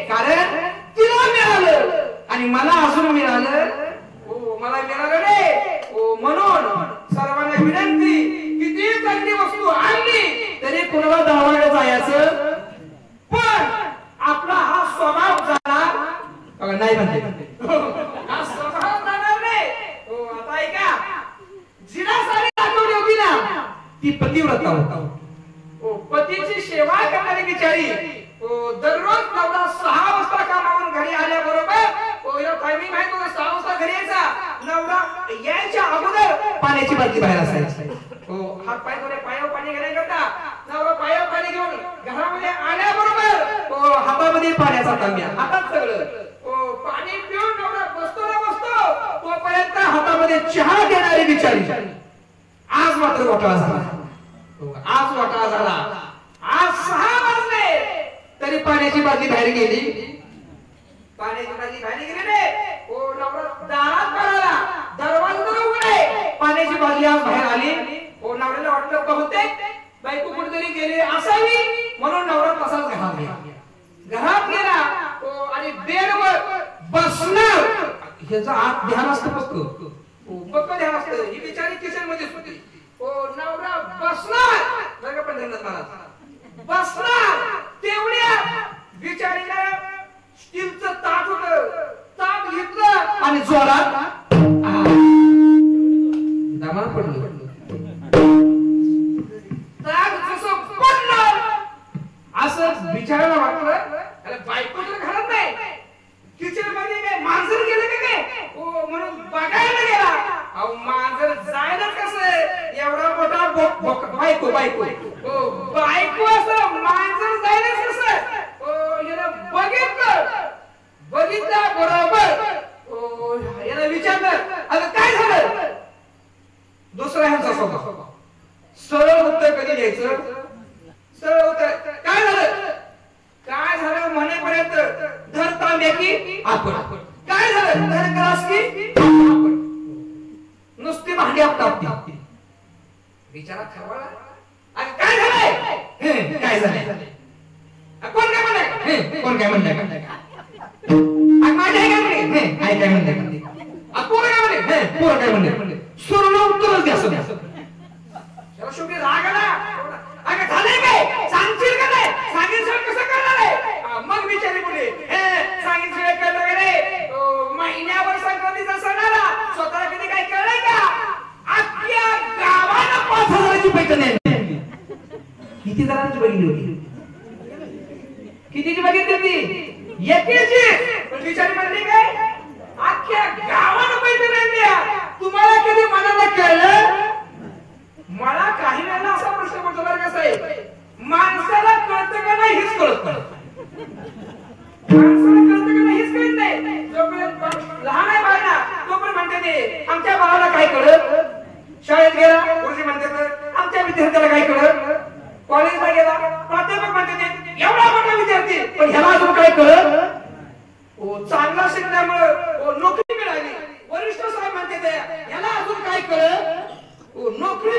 Speaker 1: कारण तिला मिळालं आणि मला अजून मिळालं. मला मिळालं रे. म्हणून सर्वांना विनंती, किती चांगली वस्तू आणली तरी कुणाला दावायला जायचं. पण आपला हा स्वभाव झाला नाही म्हणते. हा स्वभाव जाणार नाही. आता ऐका, जिला साडी दाखवली होती ना ती पतिव्रता होता. पतीची सेवा करणारी बिचारी दररोज नवरा 6 वाजता कामावरून घरी आल्याबरोबर टायमिंग माहित होतं, 6 वाजता घरी यायचा. नवरा यायच्या अगोदर पाण्याची बाटली बाहेर असायची. हात पाय धुणे, पायावर पाणी घालायला नवरा पायावर पाणी घेऊन घरामध्ये आल्याबरोबर हातामध्ये पाण्याचा तांब्या, हातात सगळं पाणी पिऊन नवरा बसतो ना बसतो तोपर्यंत हातामध्ये चहा घेणारी बिचारी. आज मात्र घोटाळा झाला. आज घोटाळा झाला. आज 6 वाजले तरी पाण्याची बाटली बाहेर गेली. पाण्याची बाटली बाहेर गेली रे. नवरा दारात पळाला, दरवाजा उघडे, पाण्याची बाटली आज बाहेर आली. नवऱ्याला वाटलं बहुतेक बायको कुठेतरी गेली असावी म्हणून नवरा तसाच घरात गेला. घरात गेला आणि बेडवर बसणार. ह्याचं आत ध्यान असतं. पक्क ध्यान असतं. ही बिचारी किचन मध्येच होती. नवरा बसणार बघा पण बसणार तेवढ्या बिचारीला स्टीलचं ताट होतं. ताट घेतलं आणि जोरात दमा पडलं. ताट जसं पडलं असं बिचारायला वाटलं अरे बायको तर घरात नाही, किचन मध्ये काय मांजर गेलं का काय म्हणून बघायला गेला. अहो मांजर जायला कसं एवढा मोठा बायको बायको बायको असं मांजर जायला कसं बघितलं बरोबर याला विचारलं आता काय झालं. दुसरा ह्यांचा स्वभाव सरळ उत्तर कधी द्यायचं. सरळ उत्तर काय झालं. काय झालं म्हणेपर्यंत धर तांब्या की आपण. काय झालं धर ग्लास की आपण. नुसती भांडी आपटापती. विचारा खरवळा आणि काय झालंय. काय झालंय. कोण काय म्हणलंय. कोण काय म्हणलंय. माझ्या काय म्हणले. काय काय म्हणलंय. पोरं काय म्हणले. पोरं काय म्हणले. सरळ उत्तरच द्या. त्याला शेवटी राग आला. अगं झालंय काय सांगशील का नाही. सांगितलं कसं करणार आहे. मग विचारी बोलले सांगितलं कळलं का नाही. महिन्यावर संक्रांतीचा सण आला स्वतःला कधी काय कळलंय का. हजाराची पैठणी आणली. किती जणांची बघितली होती? कितीची बघितली होती? एकेची. पण बिचारी म्हणली काय, अख्ख्या गावानं पैठणी आणली. तुम्हाला कधी मनाला कळलं? मला काही वेळेला असा प्रश्न पडतो बरं का साहेब, माणसाला कळतं का नाही हेच कळत नाही. माणसाला कळतं का नाही हेच कळत नाही. जोपर्यंत लहान आहे बाळा तोपर्यंत म्हणते ते आमच्या बाळाला काय कळत. शाळेत गेला गुरुजी म्हणते आमच्या विद्यार्थ्याला काय कळत. कॉलेजला गेला प्राध्यापक म्हणते ते एवढा मोठा विद्यार्थी पण ह्याला अजून काय कळत. चांगला शिकल्यामुळे नोकरी मिळाली. वरिष्ठ साहेब म्हणते ते ह्याला अजून काय कळत. नोकरी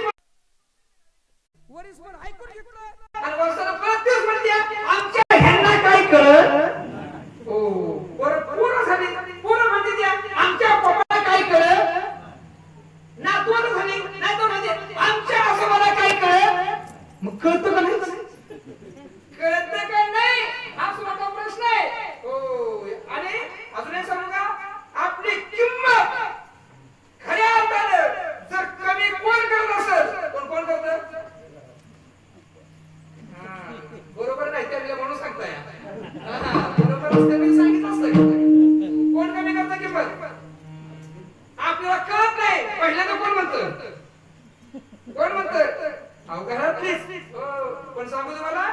Speaker 1: वरिष्ठ ऐकून घेतलं आणि वर्षाला परत तेच म्हणते आमच्या ह्यांना काय कळत. पोरं झाली. पोरं म्हणते ते आमच्या पप्पाला काय कळत. नातवंड झाली. नातवंड म्हणते आमच्या आजोबाला काय कळत. मग कळतं का नाही. कळतं का नाही हा सुद्धा प्रश्न आहे. आणि अजून एक सांगू का, आपली किंमत खऱ्या अर्थानं जर कमी कोण करत असेल, कोण करत. बरोबर नाही त्या म्हणून सांगताय. बरोबर असते सांगितलं असतं. कोण कमी करतं किंमत. आपल्याला कळत नाही. पहिल्यांदा कोण म्हणतं. कोण म्हणतं घरातलीच. पण सांगू तुम्हाला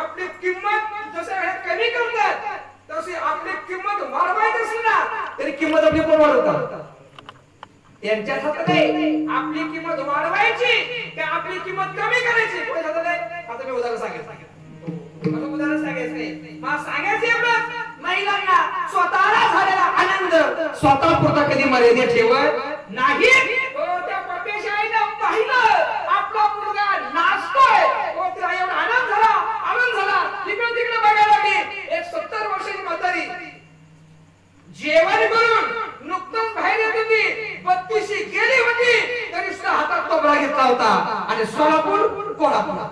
Speaker 1: आपली किंमत जसं कमी करतात तशी आपली किंमत वाढवायची असेल ना तरी किंमत आपली कोण वाढवतात. त्यांच्याच हातात आहे आपली किंमत वाढवायची की आपली किंमत कमी करायची. पुढे जात नाही. आता मी उदाहरण सांगायचं. उदाहरण सांगायचं नाही. मला सांगायचं एवढं, महिलांना स्वतःला झालेला आनंद स्वतः पुरता कधी मर्यादित ठेवत नाही. त्या पप्प्याच्या आईनं पाहिलं आपला मुलगा नाचतोय. तिला एवढा आनंद झाला. तिकडे बघायला लागली. एक 70 वर्षाची म्हातारी जेवण करून नुकतंच बाहेर येत होती. 32शी गेली होती तरी सुद्धा हातात तबला घेतला होता आणि सोलापूर कोल्हापूर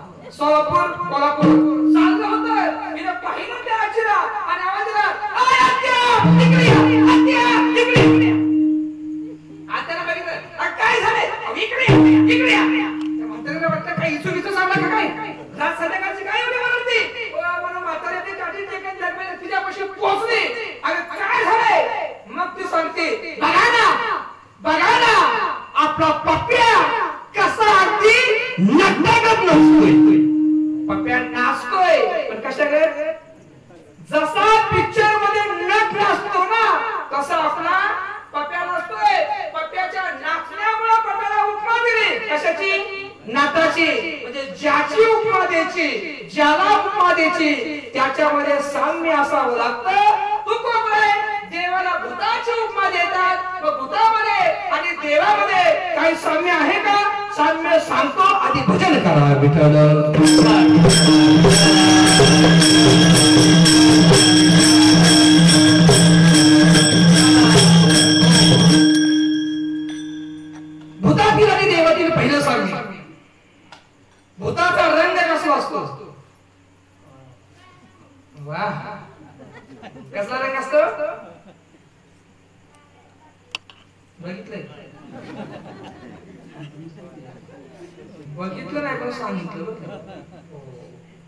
Speaker 1: चाललं होतं. मी पाहिलं त्या आजीला आणि आवाज दिला आत्याला बघितलं काय झालंय इकडे म्हातारीला वाटतं काय इचून सांगला का काय रात संध्याकाळची काय एवढी बनवती. म्हातारी ते काठी टेकन दरम्यान तिच्यापाशी पोहोचली. अरे काय झालंय. मग ती सांगते बघा ना आपला पप्प्या कसा अगदी नटनगत नसतोय. पप्प्या नाचतोय पण कशाकडे. जसा पिक्चर मध्ये नट नाचतो ना तसा आपला पप्प्या नसतोय. पप्प्याच्या नाचण्यामुळे पप्प्याला उपमा दिली. कशाची. नाताची. म्हणजे ज्याची उपमा द्यायची ज्याला उपमा द्यायची त्याच्यामध्ये साम्य असावं लागतं. तू कोण आहे. देवाला भूताची उपमा देतात. व भूतामध्ये आणि देवामध्ये काही साम्य आहे का. साम्य सांगतो. आधी भजन करा विठ्ठल. भूतातील आणि देवातील पहिलं साम्य. भूताचा रंग कसला असतो. वाह कसला रंग असतो. बघितलं नाही पण सांगितलं.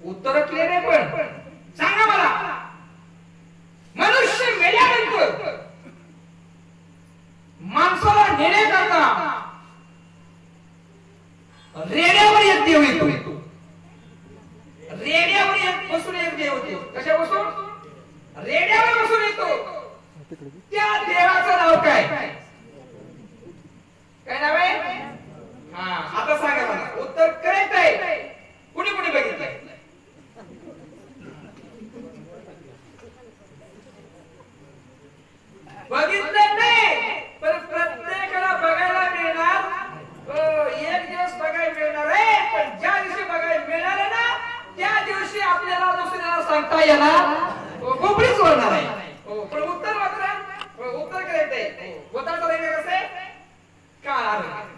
Speaker 1: उत्तर क्लिअर आहे पण सांगा मला. मनुष्य मेल्यानंतर माणसाला नेण्याकरता रेड्यावर एक देव येतो. रेड्यावर एक बसून एक देव येतो. कशा बसून. रेड्यावर बसून येतो. त्या देवाचं नाव काय. काय नाव आहे. आता सांगा मला. उत्तर करेक्ट आहे. कुणी बघितलंय. बघितलं नाही पण प्रत्येकाला बघायला मिळणार. एक दिवस बघायला मिळणार आहे. पण ज्या दिवशी बघायला मिळणार आहे ना त्या दिवशी आपल्याला दुसऱ्याला सांगता येणार खोपडीच होणार आहे. पण उत्तर मात्र उत्तर करेक्ट आहे. भूताचा रंग कसा आहे. काळा रंग.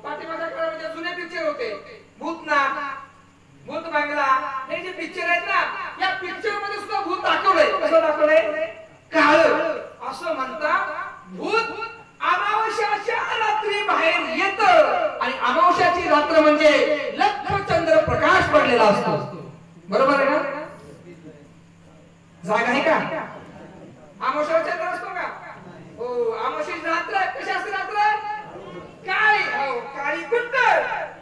Speaker 1: पाठीमागच्या काळामध्ये जुने पिक्चर होते. भूत बांगला हे जे पिक्चर आहेत ना या पिक्चर मध्ये सुद्धा भूत दाखवलंय. कसं दाखवलंय. काळं असं म्हणतात. भूत अमावस्याच्या रात्री बाहेर येतं आणि अमावस्याची रात्र म्हणजे म्हणजे लख चंद्र प्रकाश पडलेला असतो, बरोबर आहे ना? जागा आहे का? आमोशा चंद्र असतो का? हो, आमोशीची रात्र कशी असते? रात्र काळी, हो काळी कुट्ट.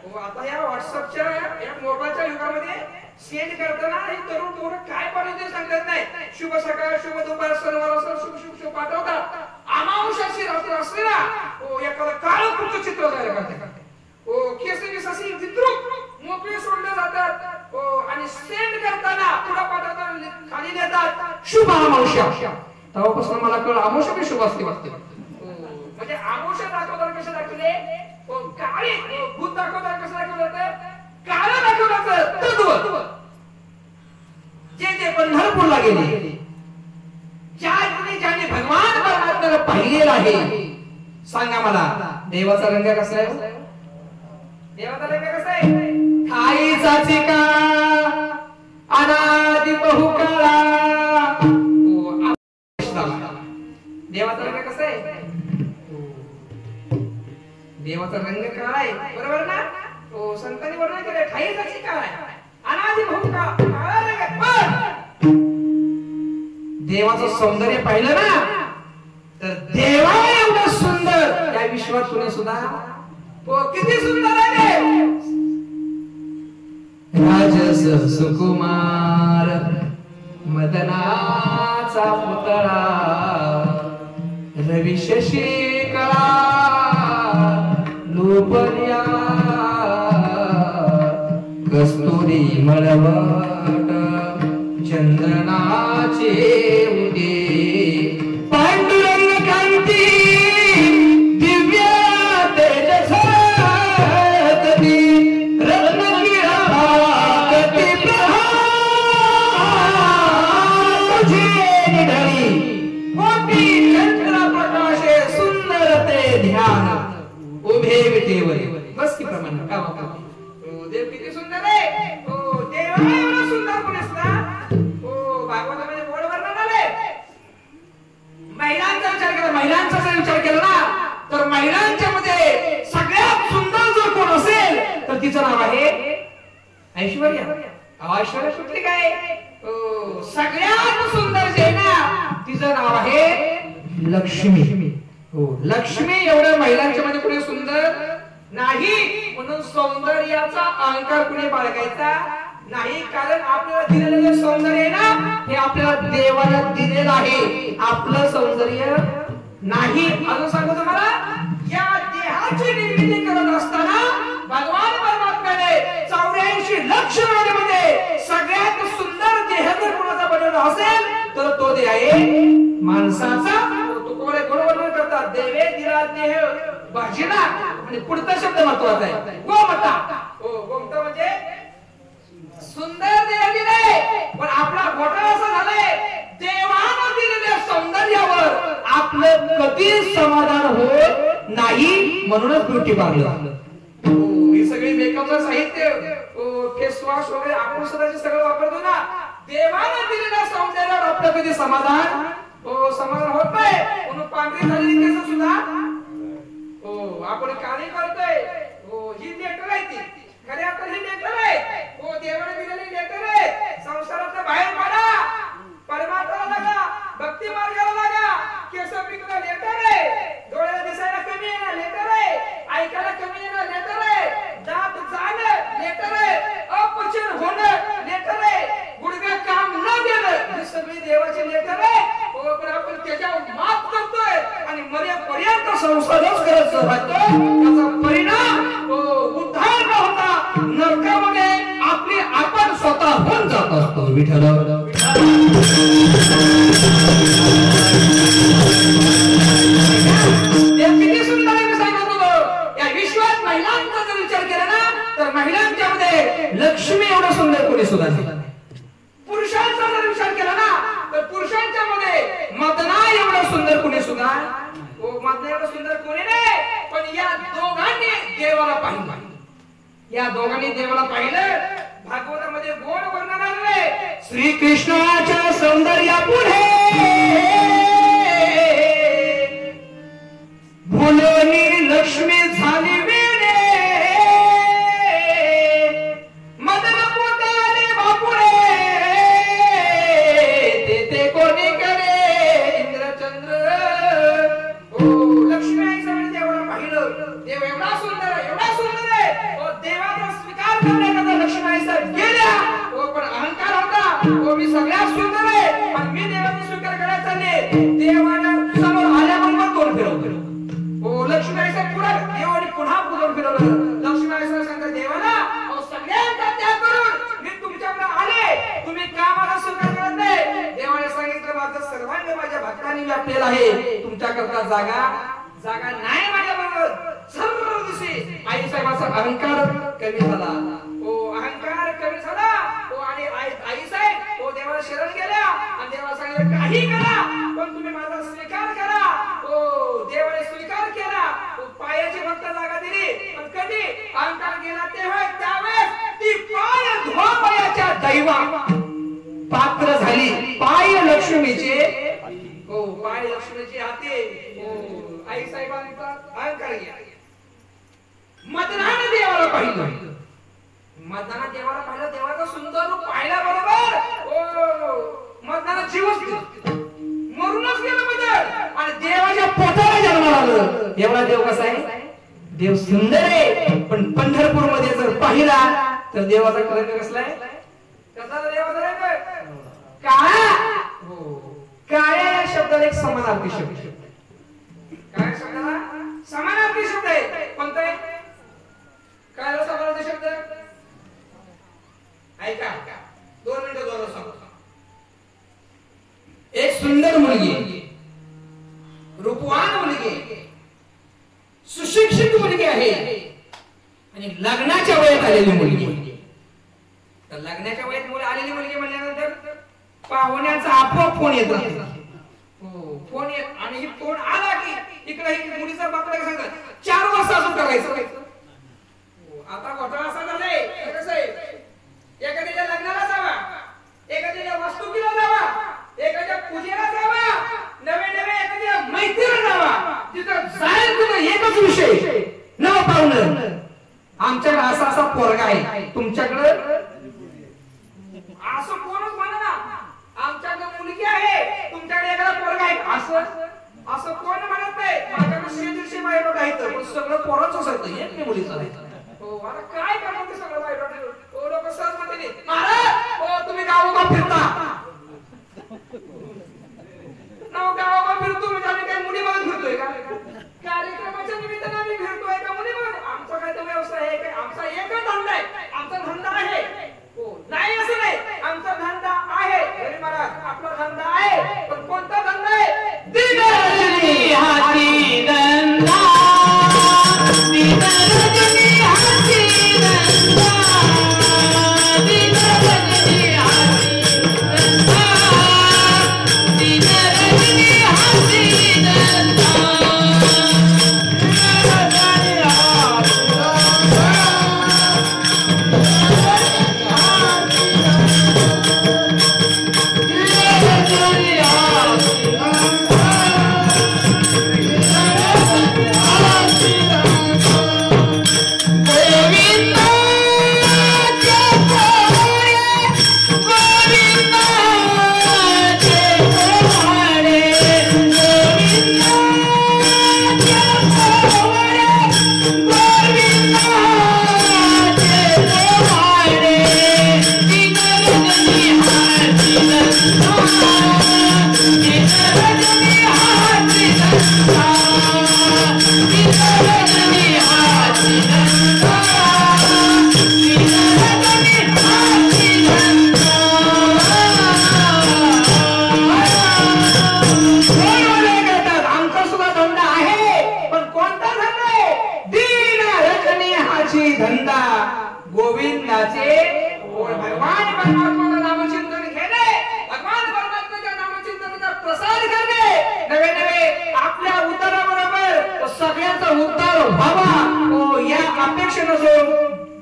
Speaker 1: हो, आता या व्हॉट्सअपच्या या मोबाईलच्या युगामध्ये सेंड करताना हे तरुण पोरं काय पाठवते सांगत नाही. शुभ सकाळ, शुभ दुपार, शनिवार असं शुभ शुभ शुभ पाठवतात. अमावस्याची रात्र असते ना, हो एखादं काळं कुट्ट चित्र तयार करतात. हो, केसरी ससी विद्रुप मोकळे सोडले जातात. हो, आणि सेंड करताना पुढे पाठवताना खाली देतात शुभ अमावस्या. तेव्हापासून मला कळलं अमावस्या बी शुभ असते वाटते. म्हणजे अमावस्या दाखवताना कसं दाखवले? काळी भूत दाखवताना कसं दाखवलं होतं? काळं दाखवलं होतं. तत्व जे पंढरपूरला गेले, ज्याने भगवान परमात्म्याला पाहिलेलं आहे, सांगा मला देवाचा रंग कसा आहे? देवाचा रंग कसा आहे? ठाईचाची का अनादि बहुकाळा. देवाचा रंग कसा आहे? देवाचा रंग काळा आहे, बरोबर ना? हो, संतांनी वर्णन केले ठाईचाची काळा आहे, अनादि बहुकाळा काळा रंग. पण देवाचं सौंदर्य पाहिलं ना, तर देवा एवढं सुंदर या विश्वात तुने सुद्धा किती सुंदर आहे. राजस सुकुमार मदनाचा पुतळा, रवी शशी कळा लोपल्या, कस्तुरी मळवट चंदनाचे उदे, पांडुरंग कांती दिव्य तेजस कधी रत्नगिरा कधी प्रहार तुझे निढळी, कोटी चंद्र प्रकाशे सुंदर ते ध्यान उभे विटेवर. बस की प्रमाण का बाबा, देव किती सुंदर आहे. हो, देवा एवढा सुंदर कोण असला. हो, भागवतामध्ये गोड वर्णन आले. महिलांचा विचार केला, महिलांचा जर विचार केला ना, तर महिलांच्या मध्ये सगळ्यात सुंदर जर कोण असेल तर तिचं नाव आहे ऐश्वर्या. ऐश्वर्या कुठली काय? सगळ्यात सुंदर जे ना तिचं नाव आहे लक्ष्मी. हो, लक्ष्मी एवढ्या महिलांच्या मध्ये कुठे सुंदर नाही, म्हणून सौंदर्याचा अहंकार कुणी बाळगायचा नाही. कारण आपल्याला दिलेलं जे सौंदर्य आहे ना, हे आपल्याला देवाला दिलेलं आहे, आपलं सौंदर्य नाही. अजून सांगतो तुम्हाला, या देहाची निर्मिती करत असताना भगवान परमात्म्याने 84 लक्ष मध्ये सगळ्यात सुंदर देह जर कोणाचा बनवला असेल तर तो देह आहे माणसाचा. तुकोरे गोडवर्णन करतात, देवे दिला देह भाजीला. आणि पुढचा शब्द महत्वाचा आहे, गोमता. हो, गोमता म्हणजे सुंदर देह दिले, पण आपला घोटाळा असा झालाय, देवानं दिलेल्या सौंदर्यावर आपलं कधीच समाधान होत नाही, म्हणूनच ब्युटी पार्लर. ही सगळी मेकअपचं साहित्य, फेस वॉश वगैरे आपण सुद्धा सगळं वापरतो ना, देवानं दिलेल्या सौंदर्यावर आपलं कधी समाधान होत नाही. म्हणून पांढरी झालेली केस सुद्धा आपण काळी करतोय. ही लेटर आहे, ती खरे आपण ही लेटर आहे. देवाने दिलेली लेटर आहे. संसारातून बाहेर पडा, परमात्म्याला लागा, भक्ती मार्गाला लागा. केस पिकला लेटर आहे, डोळ्याला दिसायला कमी येणं लेटर आहे, ऐकायला कमी येणं लेटर आहे, दात जाणं लेटर आहे, अपचन होणं लेटर आहे, गुडघे काम न देणं ही सगळी देवाची लेटर आहे. पण आपण त्याच्यावर मात करतोय आणि मरेपर्यंत संसारच करत राहतोय. त्याचा परिणाम उद्धार न होता नरकामध्ये आपली आपण स्वतःहून जात असतो. विठ्ठल किती सुंदर आहे सांगतो. या विश्वात महिलांचा जर विचार केला ना, तर महिलांच्या मध्ये लक्ष्मी एवढं सुंदर कोणी सुद्धा नाही. पुरुषांचा जर विचार केला ना, तर पुरुषांच्या मध्ये मदना एवढं सुंदर कोणी सुद्धा, मदना एवढं सुंदर कोणी नाही. पण या दोघांनी देवाला पाहिलं, या दोघांनी देवाला पाहिलं. भागवतामध्ये गोड वर्णन आहे, श्री कृष्णाच्या सौंदर्यापुढे भुलनी लक्ष्मी झाली वेडे. हो मी सगळ्यात सुंदर आहे आणि मी देवाचा स्वीकार करायला चालले. देवाला समोर आल्याबरोबर तोंड फिरवलं. हो लक्ष्मीबाईचं पुढे देवाने पुन्हा पुढे फिरवलं. लक्ष्मीबाईचं सांगतात देवाला सगळ्यांचा त्याग करून मी तुमच्याकडे आले, तुम्ही का मला स्वीकार करत नाही? देवाने सांगितलं माझं सर्वांग माझ्या भक्तांनी व्यापलेलं आहे, तुमच्याकरता जागा नाही माझ्याबरोबर. सर्व दिवशी आई साहेबांचा अहंकार कमी झाला. हो अहंकार कमी झाला. हो आणि आई साहेब हो देवाला शरण गेल्या आणि देवाला सांगितलं काही करा पण तुम्ही माझा स्वीकार करा. हो देवाने स्वीकार केला. हो पायाची फक्त जागा दिली. पण कधी अहंकार गेला तेव्हा त्यावेळेस ती पाय धुवावयाच्या दैवा पात्र झाली. पाय लक्ष्मीचे हो पाय लक्ष्मीचे हाते. हो आई साहेबांचा अहंकार गेला. मदनाने देवाला पाहिलं. मदनाने देवाला पाहिलं. देवाचा सुंदर रूप पाहिला बरोबर हो मदनाला जीवच मरूनच गेलं मदन आणि देवाच्या पोटाला जन्माला आलं. एवढा देव कसा आहे? देव सुंदर आहे. पण पंढरपूर मध्ये जर पाहिला तर देवाचा रंग कसला आहे? कसा देवाचा रंग? काळा. हो काळ्या या शब्दाला एक समानार्थी शब्द. काय शब्दाला समानार्थी शब्द आहे. कोणता आहे? काळ्याला समानार्थी शब्द ऐका 2 मिनिटं दोन सांगतो. एक सुंदर मुलगी, रूपवान मुलगी, सुशिक्षित मुलगी आहे आणि लग्नाच्या वयात आलेली मुलगी. तर लग्नाच्या वयात मुलं आलेली मुलगी म्हणल्यानंतर पाहुण्याचा आपोआप फोन येत राहतो. हो फोन येत आणि ही फोन आला की इकडे ही मुलीचा बाप काय सांगतात 4 वर्ष अजून करायचं. आता घोटाळा असा झालाय कसं आहे एखाद्याच्या लग्नाला जावा, एखाद्याच्या वास्तुकीला जावा, एखाद्या पूजेला जावा, नवे एखाद्या मैत्रीला जावा, तिथं जाईल तुला एकच विषय न पाहुणं आमच्याकडे असा पोरगा आहे, तुमच्याकडे असं कोणच म्हणा ना आमच्याकडे मुलगी आहे, तुमच्याकडे एखादा पोरगा आहे असं कोण म्हणत नाही. माझ्याकडे 100-150 बायोडोट आहेत पण सगळं पोरांचं असतं एक नाही मुलीचं आहे. हो आता काय करणार ते सगळं बायोडोट हो लोक सहज म्हणते महाराज हो तुम्ही गावोगाव फिरता गावोगाव फिरतो म्हणजे आम्ही काय मुली बघत फिरतोय का? कार्यक्रमाच्या निमित्ताने आम्ही फिरतोय का मुली बघत? आमचा काय तो व्यवसाय आहे काय? आमचा एकच धंदा आहे. आमचा धंदा आहे हो नाही असं नाही आमचा धंदा आहे. अरे महाराज आपला धंदा आहे पण कोणता धंदा आहे? दिनरजनी हाती धंदा दिनरजनी हाती धंदा दिनरजनी हाती धंदा दिनरजनी हाती धंदा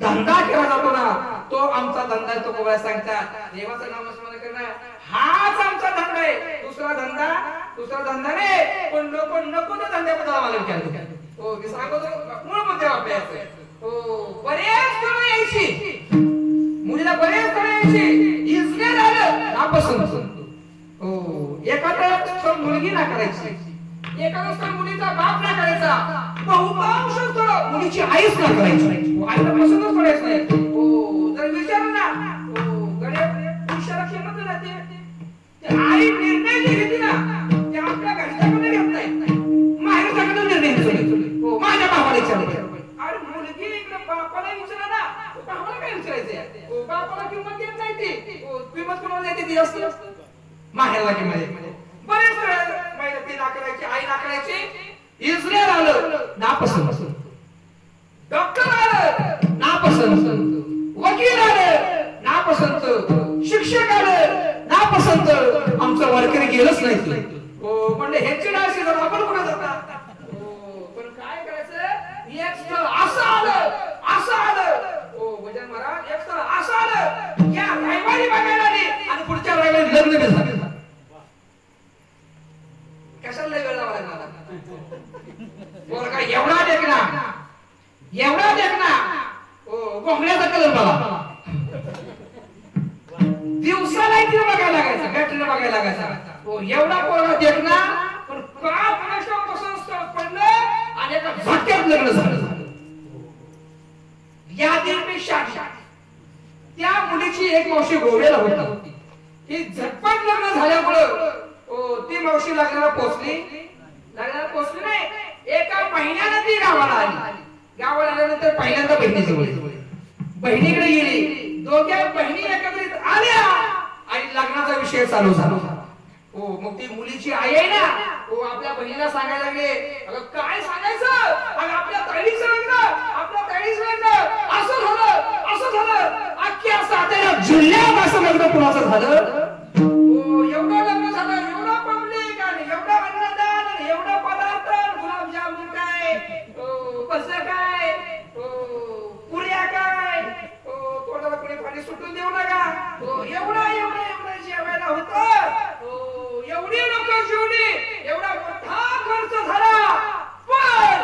Speaker 1: धंदा केला जातो ना तो आमचा धंदा आहे. तो कोणा सांगतात देवाचं नामस्मरण करणं हाच आमचा धंदा आहे. दुसरा धंदा नाही. पण लोक नको त्या धंद्याबद्दल आम्हाला विचारतात. हो मी सांगतो मूळ मुद्दे अभ्यास हो बरेच स्थळ यायची मुलीला बरेच स्थळ यायची इजने झालं नापसंत हो एखादं स्थळ मुलगी ना करायची एखादं स्थळ मुलीचा बाप ना करायचा बहुतांश स्थळ मुलीची आईच ना करायची. आईला पसंतच पडायचं नाही. हो जर विचार ना हो गड्या पुरुषाला क्षमता किंमत कोणाला देते ती जास्त माहेरला किंमत बरेच महिला ती नाकारायची आई नाकारायची इस्रायल आलं नापसंत डॉक्टर आलं नापसंत वकील आलं नापसंत शिक्षक आलं नापसंत आमचं वारकरी गेलंच नाही हो म्हणजे ह्याची डाळशी जर आपण कुठे जातात पण काय करायचं एक स्थळ असं आलं हो भजन महाराज एक स्थळ असं आलं या रविवारी बघायला आली आणि पुढच्या रविवारी लग्न बी झालं कशाला वेळ लावा लागला एवढा देखना हो कोंबड्याचा कलर बघा दिवसाला इथे बघायला लागायचा बॅटरीला बघायला लागायचा हो एवढा पोरगा देखना पण का पसंत स्थळ पडलं आणि एका झटक्यात लग्न झालं या दिवशी त्या मुलीची एक मावशी गोव्याला होती ही झटपट लग्न झाल्यामुळं ती मावशी लग्नाला पोहोचली नाही एका महिन्यानं ती गावाला आली गावाला आल्यानंतर पहिल्यांदा बहिणीकडे गेली दोघ्या बहिणी एकत्रित आल्या आणि लग्नाचा विषय चालू झाला हो मग ती मुलीची आई आहे ना हो आपल्या बहिणीला सांगायला लागले अगं काय सांगायचं अगं आपल्या ताईचं लग्न असं झालं अख्ख्या सातारा जिल्ह्यात असं लग्न कुणाचं झालं हो एवढं लग्न झालं एवढं पब्लिक आणि एवढं अन्नदान आणि एवढं पदार्थ गुलाबजामुन काय कसं काय पुऱ्या काय तोंडाला कोणी पाणी सुटून देऊ नका एवढं जेवायला होतं एवढी लोक जेवली एवढा मोठा खर्च झाला पण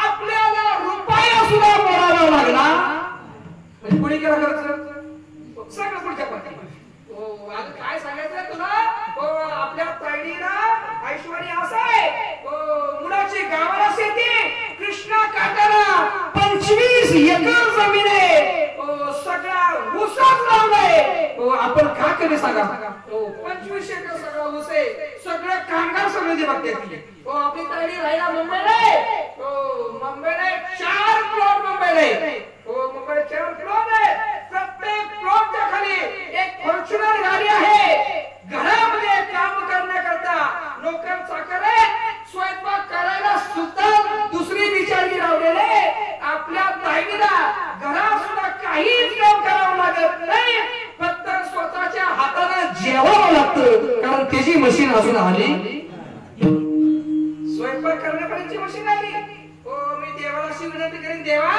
Speaker 1: आपल्याला रुपया सुद्धा मोडावा लागला म्हणजे कोणी केला खर्च सगळं पुढच्या पाठी आज काय सांगायचं तुला आपल्या ताईला ऐश्वर्य असं आहे मुलाची गावाला शेती कृष्णा काटाला 25 एकर जमीन आहे सगळा ऊसच लावलाय आपण का कधी सांगा 25 एकर सगळा ऊस आहे सगळं कामगार समिती बघते आपली ताई राहिला मुंबईला 4 प्लॉट मुंबईला 4 प्लॉट आहे प्रत्येक प्लॉटच्या खाली एक फॉर्च्युनर गाडी आहे घरामध्ये काम करण्याकरता नोकर चाकर आहे स्वयंपाक करायला सुद्धा दुसरी बिचारी लावलेले आपल्या ताईला घरात सुद्धा काहीच काम करावं लागत नाही फक्त स्वतःच्या हाताने जेवावं लागतं कारण त्याची मशीन अजून आली स्वयंपाक करण्यापर्यंतची मशीन आली मी देवाला अशी विनंती करेन देवा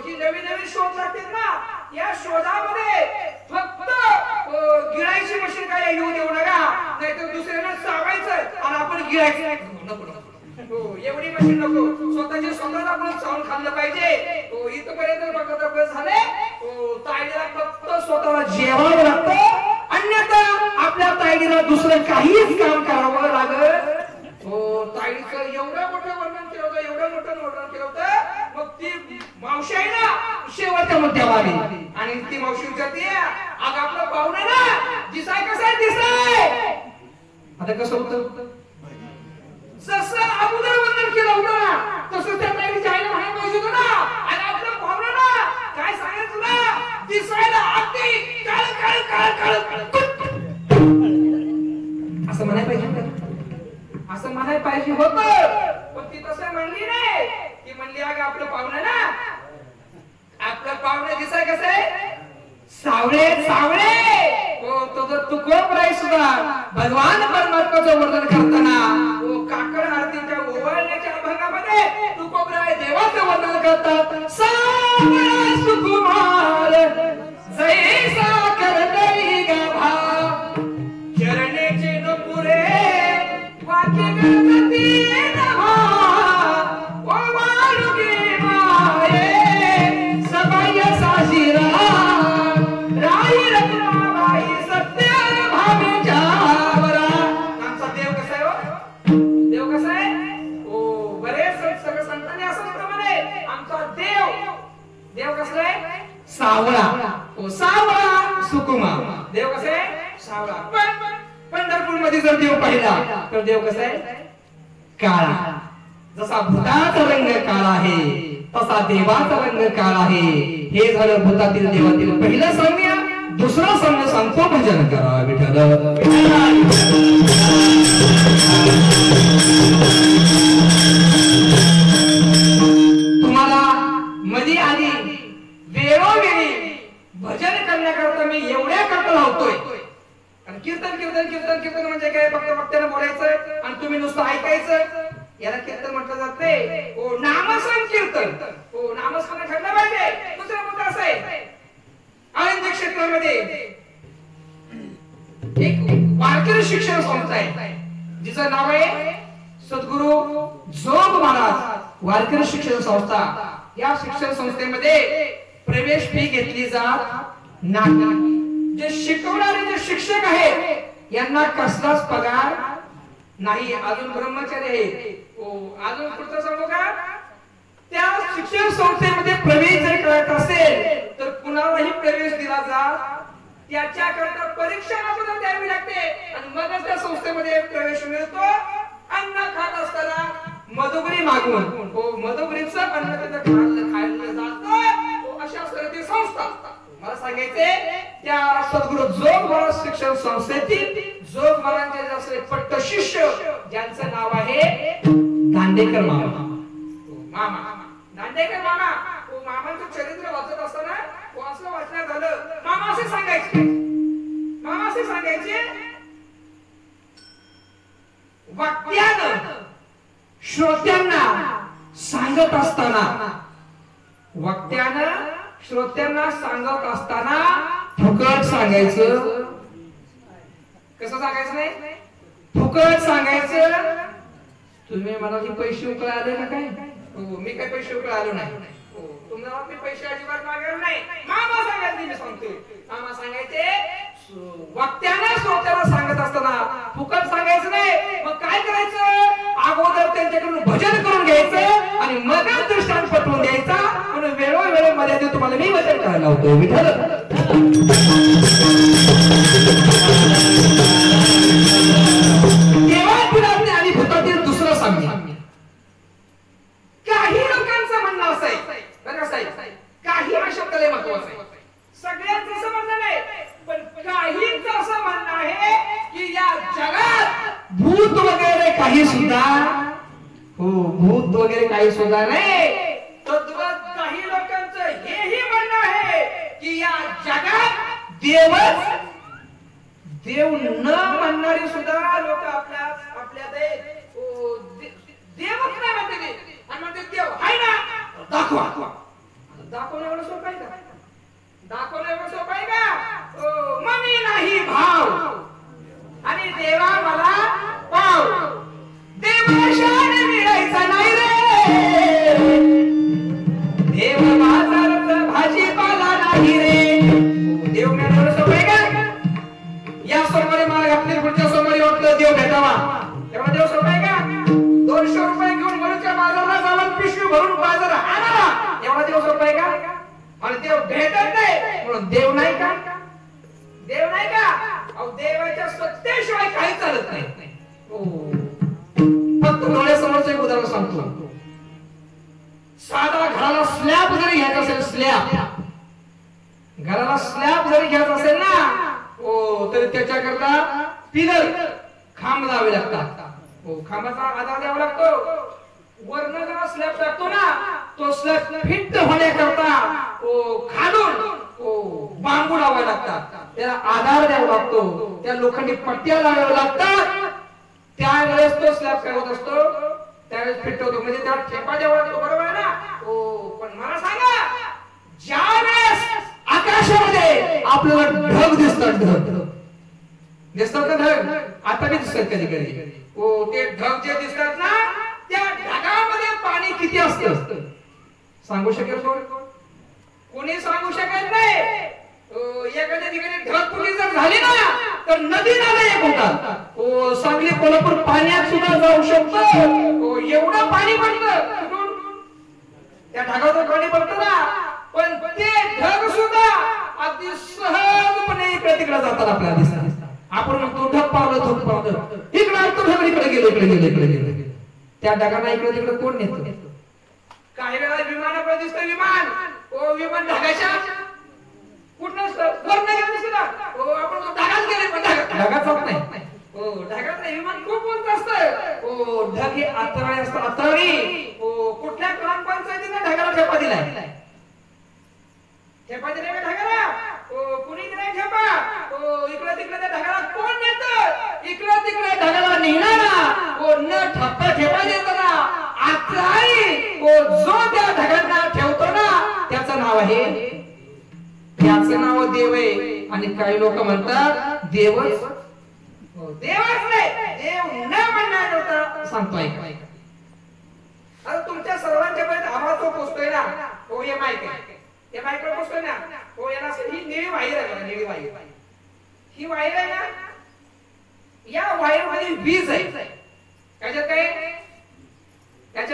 Speaker 1: ही नवीन शोध लागतील ना या शोधामध्ये फक्त गिळायची मशीन काय येऊ देऊ नका नाहीतर दुसऱ्याला चावायचं आणि आपण गिळायचं एवढी मशीन नको स्वतःच्या स्वतःला आपण चावून खाल्लं पाहिजे इथपर्यंत बघत झाले ताईला फक्त स्वतःला जेवावं लागतं अन्यथा आपल्या ताईला दुसरं काहीच काम करावं लागत ताईचं एवढं मोठं वर्णन केलं होतं मग ती मावशी आहे ना शेवटच्या मुद्द्यावर आली आणि ती मावशी विचारते अगं आपलं पाहुणं ना दिसाय कसं दिसाय आता कसं होतं जसं अगोदर वर्णन केलं होतं ना तसं त्या ताईच्या आईला म्हणायला पाहिजे होतं ना आणि आपलं पाहुणं ना काय सांगायचं तुला दिसायला अगदी काळ असं म्हणायला पाहिजे असं म्हणायला पाहिजे होतं पण ती तसं म्हणली नाही ती म्हणली अगं आपलं पाहुणं ना आपलं पाहुणं दिसाय कसं आहे सावळे तुझं तुकोब राय सुद्धा भगवान परमात्म्याचं वर्णन करताना काकड आरतीच्या ओवाळण्याच्या अभंगामध्ये तुकोब राय देवाचं वर्णन करतात सावळा सुकुमार जैसा करतई गाभा चरणेचे नुपुरे वाक्य गणपती नभा ओवाळुगे माये सबाय साशिरा राई रत्नाबाई सत्य भावे जावरा आमचा देव कसा आहे हो देव कसा आहे बरेच सगळे संतांनी असं म्हटलं म्हणे आमचा देव कसा आहे सावळा सावळा सुकुमा देव कसा आहे सावळा पण पंढरपूर मध्ये जर देव पाहिला तर देव कसा आहे काळा जसा भूताचा रंग काळा आहे तसा देवाचा रंग काळा आहे हे झालं भूतातील देवातील पहिलं सौम्य दुसरा संघ सांगतो भजन करा विठ्ठल. तुम्हाला मध्ये आधी वेळोवेळी भजन करण्याकरता मी एवढ्या करता लावतोय. कीर्तन कीर्तन कीर्तन कीर्तन म्हणजे काय, फक्त वक्त्यानं बोलायचं आणि तुम्ही नुसतं ऐकायचं, याला कीर्तन म्हटलं जाते. ओ नामसंकीर्तन, ओ नामस्मरण घडलं पाहिजे. दुसरं मुद्दा असा आहे, आनंद क्षेत्रामध्ये एक वारकरी शिक्षण संस्था आहे जिचं नाव आहे सद्गुरु जोग महाराज वारकरी शिक्षण संस्था. या शिक्षण संस्थेमध्ये प्रवेश फी घेतली जात नाही. जे शिकवणारे जे शिक्षक आहेत यांना कसलाच पगार नाही. अजून ब्रह्मचारी आहे. अजून पुढचं सांगू का, त्या शिक्षण संस्थेमध्ये प्रवेश जर करत असेल तर कुणालाही प्रवेश दिला जात. त्याच्याकरता परीक्षा अगोदर द्यावी लागते आणि मगच त्या संस्थेमध्ये प्रवेश मिळतो. अन्न खात असताना मधुगरी मागून मधुगरीचं अन्न त्याचं खायला जातं. अशा असणारी संस्था. मला सांगायचे त्या सद्गुरु जोग महाराज शिक्षण संस्थेतील जोग महाराजांचे जसे पट्ट शिष्य ज्यांचं नाव आहे दांडेकर मामा. मामा दांडेकर मामा. मामांचं चरित्र वाचत असताना असं वाचण्यात झालं. मामा असे सांगायचे वक्त्यानं श्रोत्यांना सांगत असताना, वक्त्यानं श्रोत्यांना सांगत असताना फुकट सांगायचं. कसं सांगायचं नाही, फुकट सांगायचं. तुम्ही मला की पैसे उकळ आले का काय? मी काय पैसे उकळ आलो नाही. तुम्हाला मी पैसे अजिबात मागणार नाही. मामा सांगायचे, मी सांगतो. मामा सांगायचे वक्त्यानं श्रोत्याला सांगत असताना फुकट सांगायचं नाही. मग काय करायचं, अगोदर त्यांच्याकडून भजन करून घ्यायचं आणि मगच दृष्टांत पटवून द्यायचा. म्हणून वेळोवेळी मर्यादेत तुम्हाला मी भजन करायला होतो विठ्ठल. देवापुरातील आणि भूतातील दुसरं सांगणे. काही लोकांचं म्हणणं असं आहे बरं साहेब, काही हा शब्द लय महत्वाचा आहे. सगळ्यांचं असं म्हणणं नाही, पण काहींचं असं म्हणणं आहे की या जगात भूत वगैरे काही सुद्धा भूत वगैरे काही सुद्धा नाही. तद्वत काही लोकांचं हेही म्हणणं आहे की या जगात देव न म्हणणारी सुद्धा लोक आपल्या देवच नाही म्हणते. आणि म्हणते देव आहे ना, दाखवा. दाखवणं एवढं सोपं आहे का? दाखवणं एवढं सोपं आहे का? मनी नाही भाव आणि देवा मला पाव. देवाशाने मिळायचा नाही रे, देव बाजारात भाजीपाला नाही रे. देव मिळणं एवढं सोपं आहे का? या सोमवारी मला घातली, पुढच्या सोमवारी वाटलं देव भेटावा. एवढा देव सोपं आहे का? 200 रुपये घेऊन वरच्या बाजारला जाऊन पिशवी भरून बाजार आणा. एवढा देव सोपं आहे का? आणि देव भेटत नाही म्हणून देव नाही का? देव नाही का? अहो देवाच्या सत्तेशिवाय काही चालत नाही. फक्त डोळ्यासमोरच एक उदाहरण सांगतो. साधा घराला स्लॅब जरी घ्यायचा असेल, घराला स्लॅब जरी घ्यायचा असेल ना, तरी त्याच्याकरता पिलर खांब लावे लागतात. खांबाचा आधार द्यावा लागतो. वरनं जेव्हा स्लॅब टाकतो ना, तो स्लॅब फिट होण्याकरता खालून बांबू लावावे लागतात. त्याला आधार द्यावा लागतो. त्या लोखंडी पट्ट्या लावाव्या लागतात. त्यावेळेस तो स्लॅब काय होत असतो, त्यावेळेस फिट होतो. म्हणजे त्याला ठेपा द्यावा लागतो. बरोबर आहे ना? पण मला सांगा, ज्यावेळेस आकाशामध्ये आपल्याला ढग दिसतात, दिसतात का ढग? आता बी दिसतात कधी कधी. ते ढग जे दिसतात ना, त्या ढगामध्ये पाणी किती असतं सांगू शकेल कोण? कोणी सांगू शकत नाही. एखाद्या ठिकाणी ढगफुटी जर झाली ना, तर नदी नाला एक होतात. सांगली कोल्हापूर पाण्यात सुद्धा जाऊ शकतो. एवढं पाणी पडतं त्या ढगावर, पाणी पडतं ना. पण ते ढग सुद्धा अगदी सहजपणे इकडे तिकडे जातात आपल्याला दिसतात. आपण म्हणतो ढग पावलं, इकडे असतो ढग, इकडे गेलो. त्या ढगाला इकडे तिकडे कोण नेतो? काही वेळा विमानाकडे दिसतं विमान. विमान ढगाच्या कुठं नसतं वर नाही गेलं दिसत हो आपण तो ढगात गेले पण ढगात जात नाही हो ढगात नाही विमान खूप उंच असतं हो ढग हे आतराळी असतं आतराळी हो कुठल्या ग्रामपंचायतीने ढगाला ठेपा दिलाय ठेपा दिलाय का ढगाला हो कुणी दिलाय ठेपा हो इकडे तिकडे त्या ढगाला कोण नेतं इकडे तिकडे ढगाला नेणारा हो न ठेपा देताना आतराळी हो जो त्या ढगांना ठेवतो ना त्याचं नाव आहे त्याचं नाव देव आहे आणि काही लोक म्हणतात देवच देवच नाही देव न म्हणणार होता सांगतोय आता तुमच्या सर्वांच्या पर्यंत आवाज तो पोहोचतोय ना हो हे माईक आहे या माईकवर पोहोचतोय ना हो याला ही निळी वायर आहे बघा निळी वायर ही वायर आहे ना या वायर मध्ये वीज आहे त्याच्यात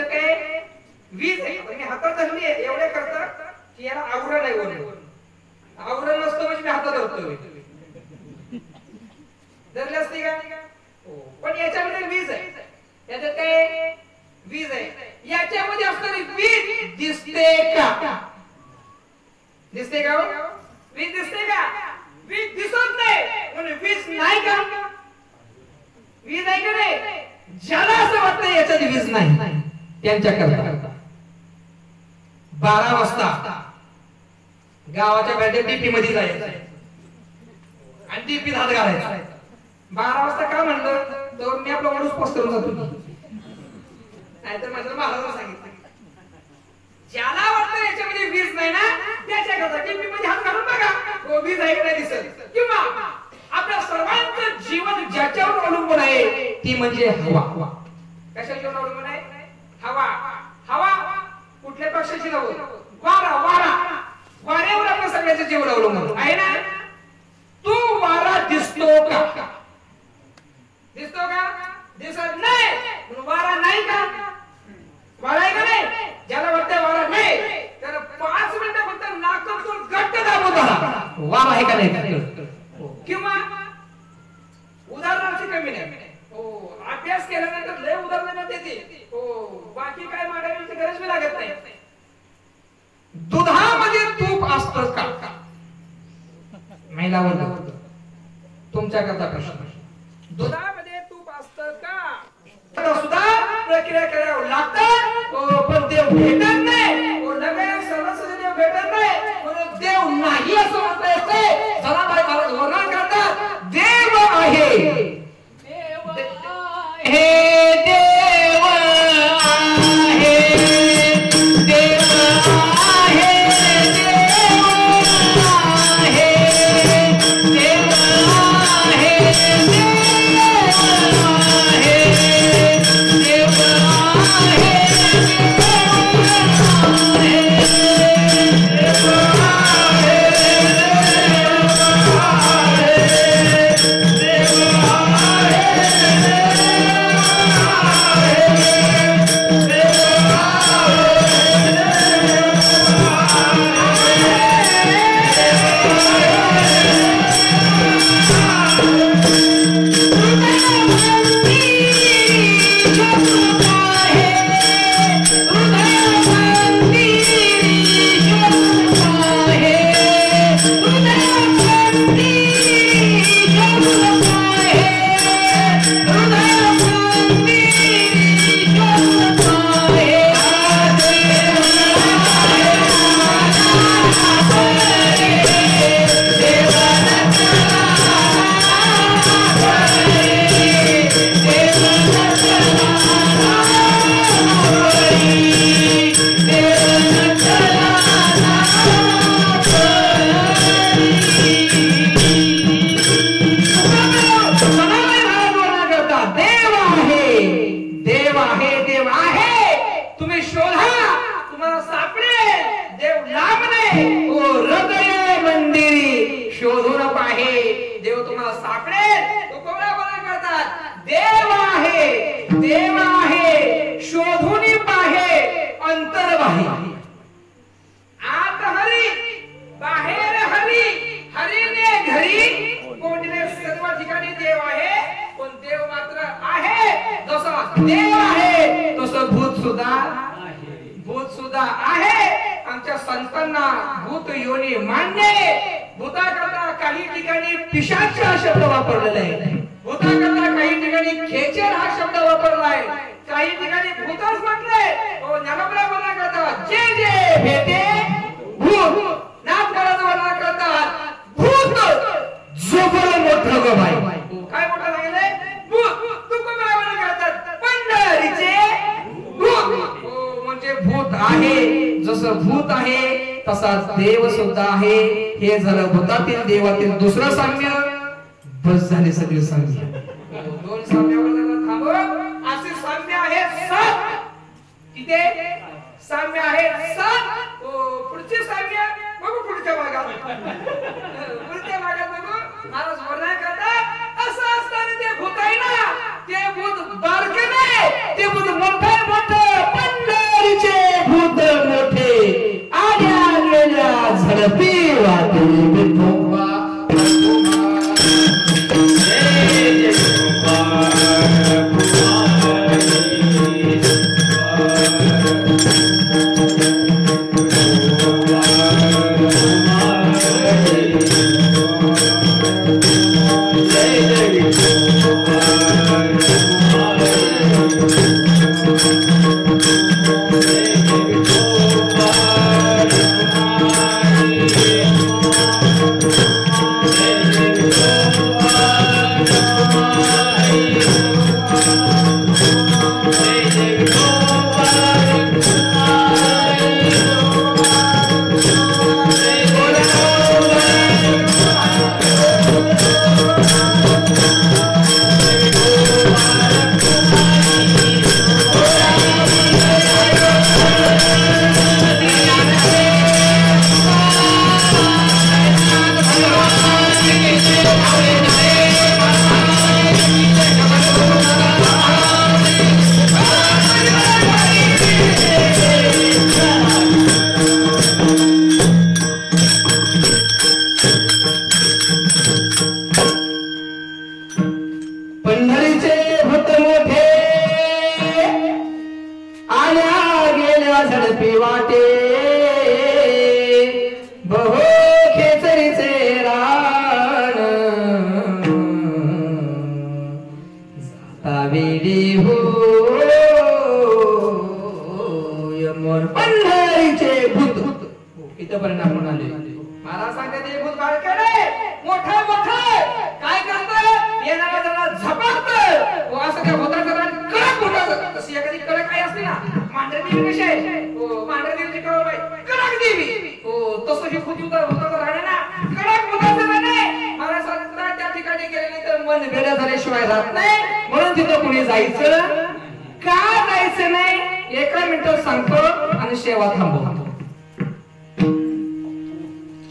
Speaker 1: काय वीज आहे मी हातात धरली आहे एवढे करतात की याला आवरण आहे वरून आवरण नसतं म्हणजे मी हातात धरतोय धरले असते का पण याच्यामध्ये वीज आहे याच्यात काय वीज आहे याच्यामध्ये असणारी वीज दिसते का दिसते का वीज दिसते का वीज दिसत नाही म्हणून वीज नाही का वीज आहे का नाही ज्याला असं वाटतं याच्यात वीज नाही त्यांच्याकरता 12 वाजता गावाच्या बॅटरी डीपी मध्ये जायचं आणि डीपी हात घालायचा 12 वाजता का म्हणलं तर मी आपला माणूस पसरून जातो नाहीतर माझ्या महाराजांना सांगितलं ज्याला वाटतं याच्यामध्ये वीज नाही ना त्याच्याकरता डीपी मध्ये हात घालून बघा तो वीज आहे का नाही दिसत किंवा आपल्या सर्वांचं जीवन ज्याच्यावर अवलंबून आहे ती म्हणजे हवा कशावर अवलंबून आहे हवा हवा कुठल्या पक्षाची नव्हती वारा वारा वाऱ्यावर आपल्या सगळ्याचं जीवन अवलंबून आहे ना तो वारा दिसतो का दिसतो का दिसत नाही म्हणून वारा नाही का वारा आहे का नाही ज्याला वाटतं वारा नाही तर 5 मिनिटं फक्त नाकातून घट्ट दाबून धरा वारा आहे का नाही किंवा उदाहरणाची कमी नाही हो अभ्यास केल्यानंतर लय उदाहरणं देते हो बाकी काय मागायची गरज भी लागत नाही दुधामध्ये तूप असतं का महिला वर्ग तुमच्याकरता प्रश्न दुधामध्ये तूप असतं का सुद्धा प्रक्रिया करावी लागतं पण देव भेटत नाही लगेच सहज देव भेटत नाही म्हणून देव नाही असं म्हणता येते जनाबाई महाराज वर्णन करतात देव आहे हे देव आहे देव आहे देव आहे तसं भूत सुद्धा आहे. आमच्या संतांना भूत योनी मान्य भूताकरता काही ठिकाणी पिशाच हा शब्द वापरलेला आहे. भूताकरता काही ठिकाणी खेचर हा शब्द वापरलाय. काही ठिकाणी भूतच म्हटलंय. तो ज्ञानोबा वर्णन करतात जे जे भेटे भूत. नाथकाराचं वर्णन करतात भूत जोबर मोठं ग बाई. काय मोठं सांगितलंय? भूत. तुकोबा वर्णन करतात पंढरीचे भूत. म्हणजे भूत आहे. जसं भूत आहे तसाच देव सुद्धा आहे. हे झालं भूतातील देवातील दुसरं साम्य. बस झाले सगळे साम्य. दोन साम्यावर थांबव. असे साम्य आहे 7. किती साम्य आहे? 7. पुढचे साम्य बघू पुढच्या भागात. पुढच्या भागात बघू. महाराज वर्णन करतात असं असताना ते भूत आहे ना, ते भूत बारके नाही, ते भूत मोठे मोठे पंढरीचे भूत मोठे आल्या गेल्या झडपी वाटे विठोबा.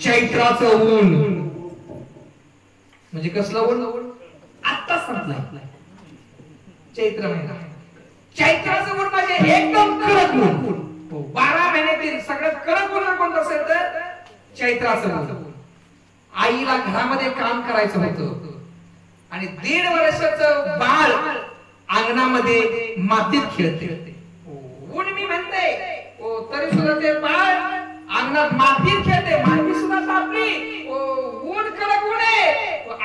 Speaker 1: चैत्राचं ऊन म्हणजे कसलं ऊन? आता संपलाय चैत्र महिना. चैत्राचं ऊन म्हणजे एकदम कडक ऊन. 12 महिन्यातील सगळ्यात कडक ऊन कोणतं असेल तर चैत्राचं ऊन. आईला घरामध्ये काम करायचं होतं आणि 1.5 वर्षाचं बाळ अंगणामध्ये मातीत खेळते. ऊन मी म्हणते तरी सुद्धा ते बाळ अंगणात मातीत खेळते. माती सुद्धा तापली. ऊन कडक ऊन आहे.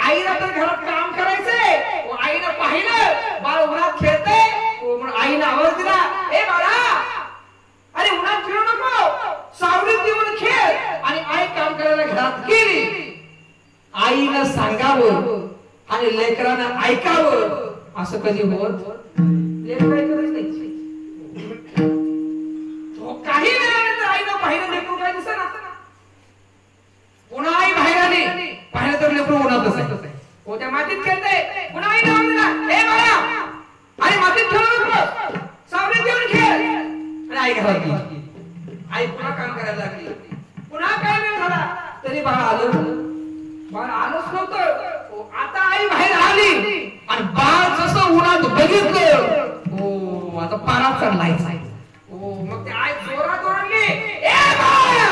Speaker 1: आईला तर घरात काम करायचंय. आईनं पाहिलं बाळ उन्हात खेळते. म्हणून आईनं आवाज दिला, ए बाळा, अरे उन्हात खेळू नको, सावलीत येऊन खेळ. आणि आई काम करायला घरात गेली. आईनं सांगावं आणि लेकरानं ऐकावं असं कधी होत? लेकरं ऐकतच नाही. काही वेळानंतर आईनं पाहिलं लेकरू काय दिसत ना. पुन्हा आई बाहेर आली. पाहिलं तर लेकरू उन्हातच आहे. त्या मातीत खेळते. पुन्हा आई नाव दिला, ए बाळा, अरे मातीत खेळू नको, सावलीत येऊन खेळ. आणि आई घरात गेली. आई पुन्हा काम करायला लागली. पुन्हा काय वेळ झाला तरी बाळ आलं. बाळ आलंच नव्हतं. आता आई बाहेर आली आणि बाळ जसं उन्हात बघितलं आता पारा चढलाय. मग ते आई जोरात ओरडली, ए बाळा,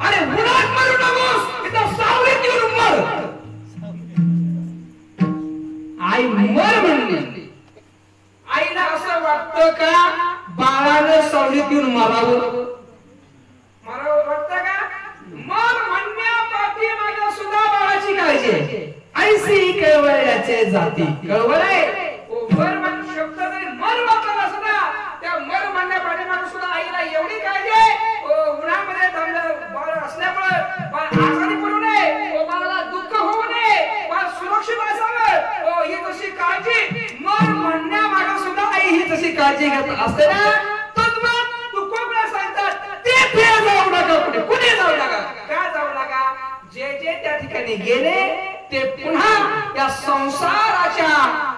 Speaker 1: अरे उन्हात मरू नकोस, इथं सावलीत येऊन मर. आई मर म्हणली. आईला असं वाटतं का बाळानं सावलीत येऊन मारावं वाटतं का? मग म्हणण्यापाठी माझ्या ते जाती कळवलंय मर मन शब्द जरी मर वापरला सुद्धा त्या मर म्हणण्या पाठीमागे सुद्धा आईला एवढी काळजी उन्हामध्ये थांबलं बाळ असल्यामुळे बाळ आजारी पडू नये बाळाला दुःख होऊ नये बाळ सुरक्षित असावं ही जशी काळजी मर म्हणण्या मागे सुद्धा आई ही जशी काळजी घेत असते ना तद्वत तू कोकणा सांगतात ते जाऊ नका कुठे जाऊ नका का जाऊ नका जे जे त्या ठिकाणी गेले ते पुन्हा या संसाराच्या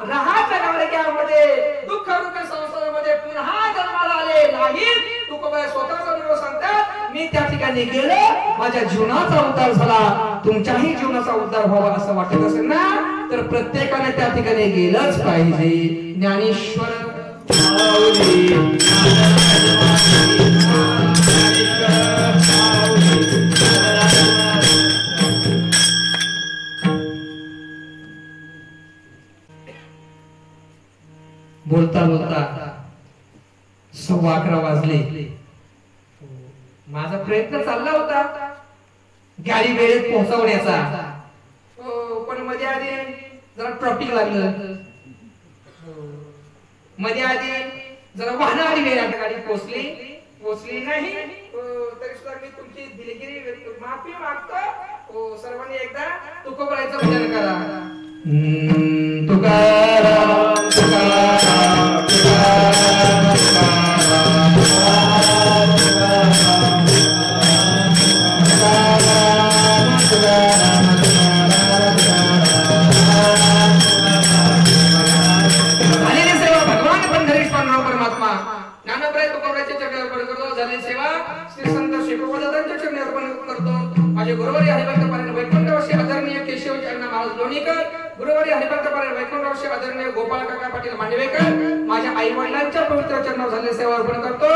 Speaker 1: राहाच्या गाडग्यामध्ये दुःख रूप संसारामध्ये पुन्हा जन्माला आले नाहीत तुकोबा स्वतःचा अनुभव सांगतात मी त्या ठिकाणी गेलो माझ्या जीवनाचा उद्धार झाला तुमच्याही जीवनाचा उद्धार व्हावा असं वाटत असेल ना तर प्रत्येकाने त्या ठिकाणी गेलंच पाहिजे ज्ञानेश्वर बोलता बोलता 11:15 वाजले माझा प्रयत्न चालला होता गाडी वेळेत पोहोचवण्याचा पण मध्ये आधी जरा ट्रॅफिक लागलं मध्ये आधी जरा वाहन आली वेळात गाडी पोहोचली नाही तरी सुद्धा मी तुमची दिलगिरी माफी मागतो सर्वांनी एकदा तुकोबाचं भजन करा तुकाराम तुकाराम परमात्मा ज्ञानोबराय तुकोबाच्या चरणी अर्पण करतो झाली सेवा श्री संत शेकोबादांच्या चरणी अर्पण करतो माझे गुरुवारी हरिभक्त पारायण वैकुंठवासी आदरणीय केशव अण्णा महाराज लोणीकर गुरुवारी हरिभक्त पारायण वैकुंठवासी आदरणीय गोपाळ काका पाटील मांडवेकर माझ्या आई वडिलांच्या पवित्र चरणावर झालेली सेवा अर्पण करतो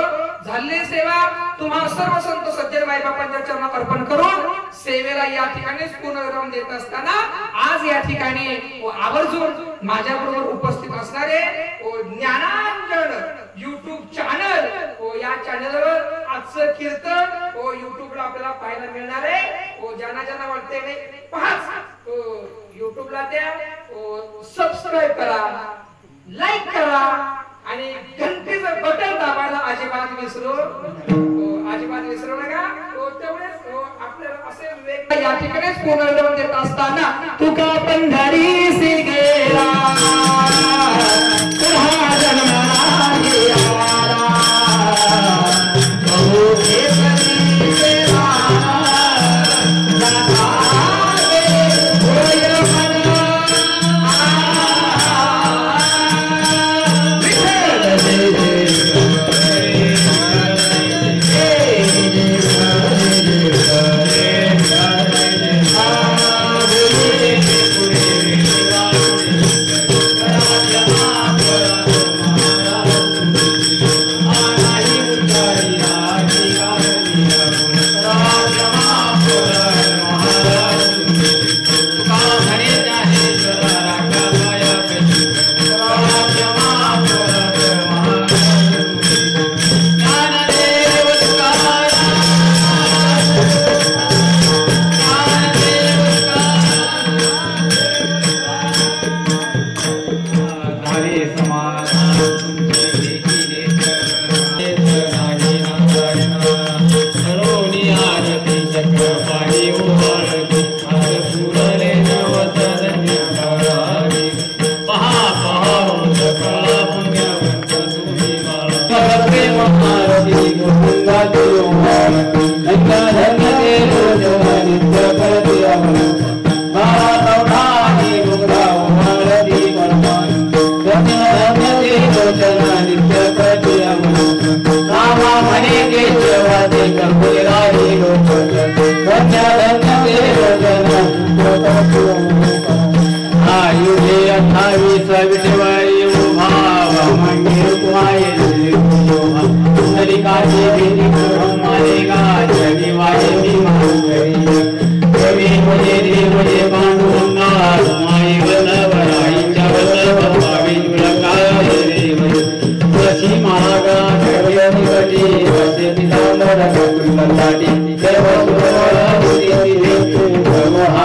Speaker 1: झालेली सेवा तुम्हा सर्व संत सज्जन माई बापांच्या चरणावर अर्पण करून सेवेला या ठिकाणी पूर्णविराम देत असताना आज या ठिकाणी आवर्जून माझ्या बरोबर उपस्थित असणारे ज्ञानांजन YouTube चॅनल या चॅनलवर आजचं कीर्तन YouTubeला आपल्याला पाहायला मिळणार आहे ज्यांना वाटते नाही पाच YouTubeला त्या सबस्क्राइब करा लाईक करा आणि घंटीचं बटन दाबायला अजिबात विसरू नका तेवढेच आपल्याला असे या ठिकाणीच पुनर्जन्म देत असताना तुका पंढरीसी गेला पुन्हा जन्माला गेला बहु केसरी सेवा जाता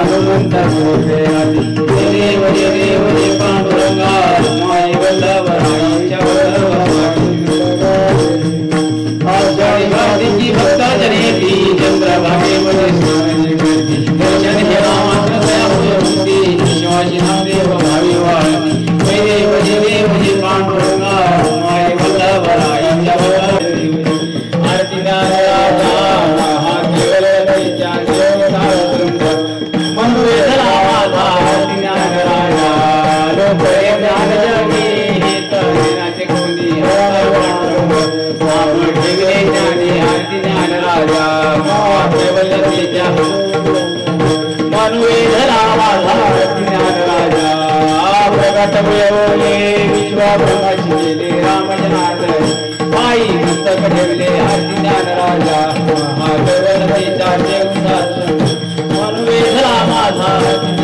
Speaker 1: होय
Speaker 2: हनुमंत पळे ज्ञान जगी हित ज्ञानाचे कोणी आपण ठेवले ज्ञानी आरती ज्ञान राजा कैवल्यतेच्या मनुवे धरा माझा आरती ज्ञान राजा प्रगट मिळवले विश्वब्रह्माची केले राम जनार्दन आई पुस्तक ठेवले आरती ज्ञान राजा कैवल्यतेच्या देवता मनुवे धरा माझा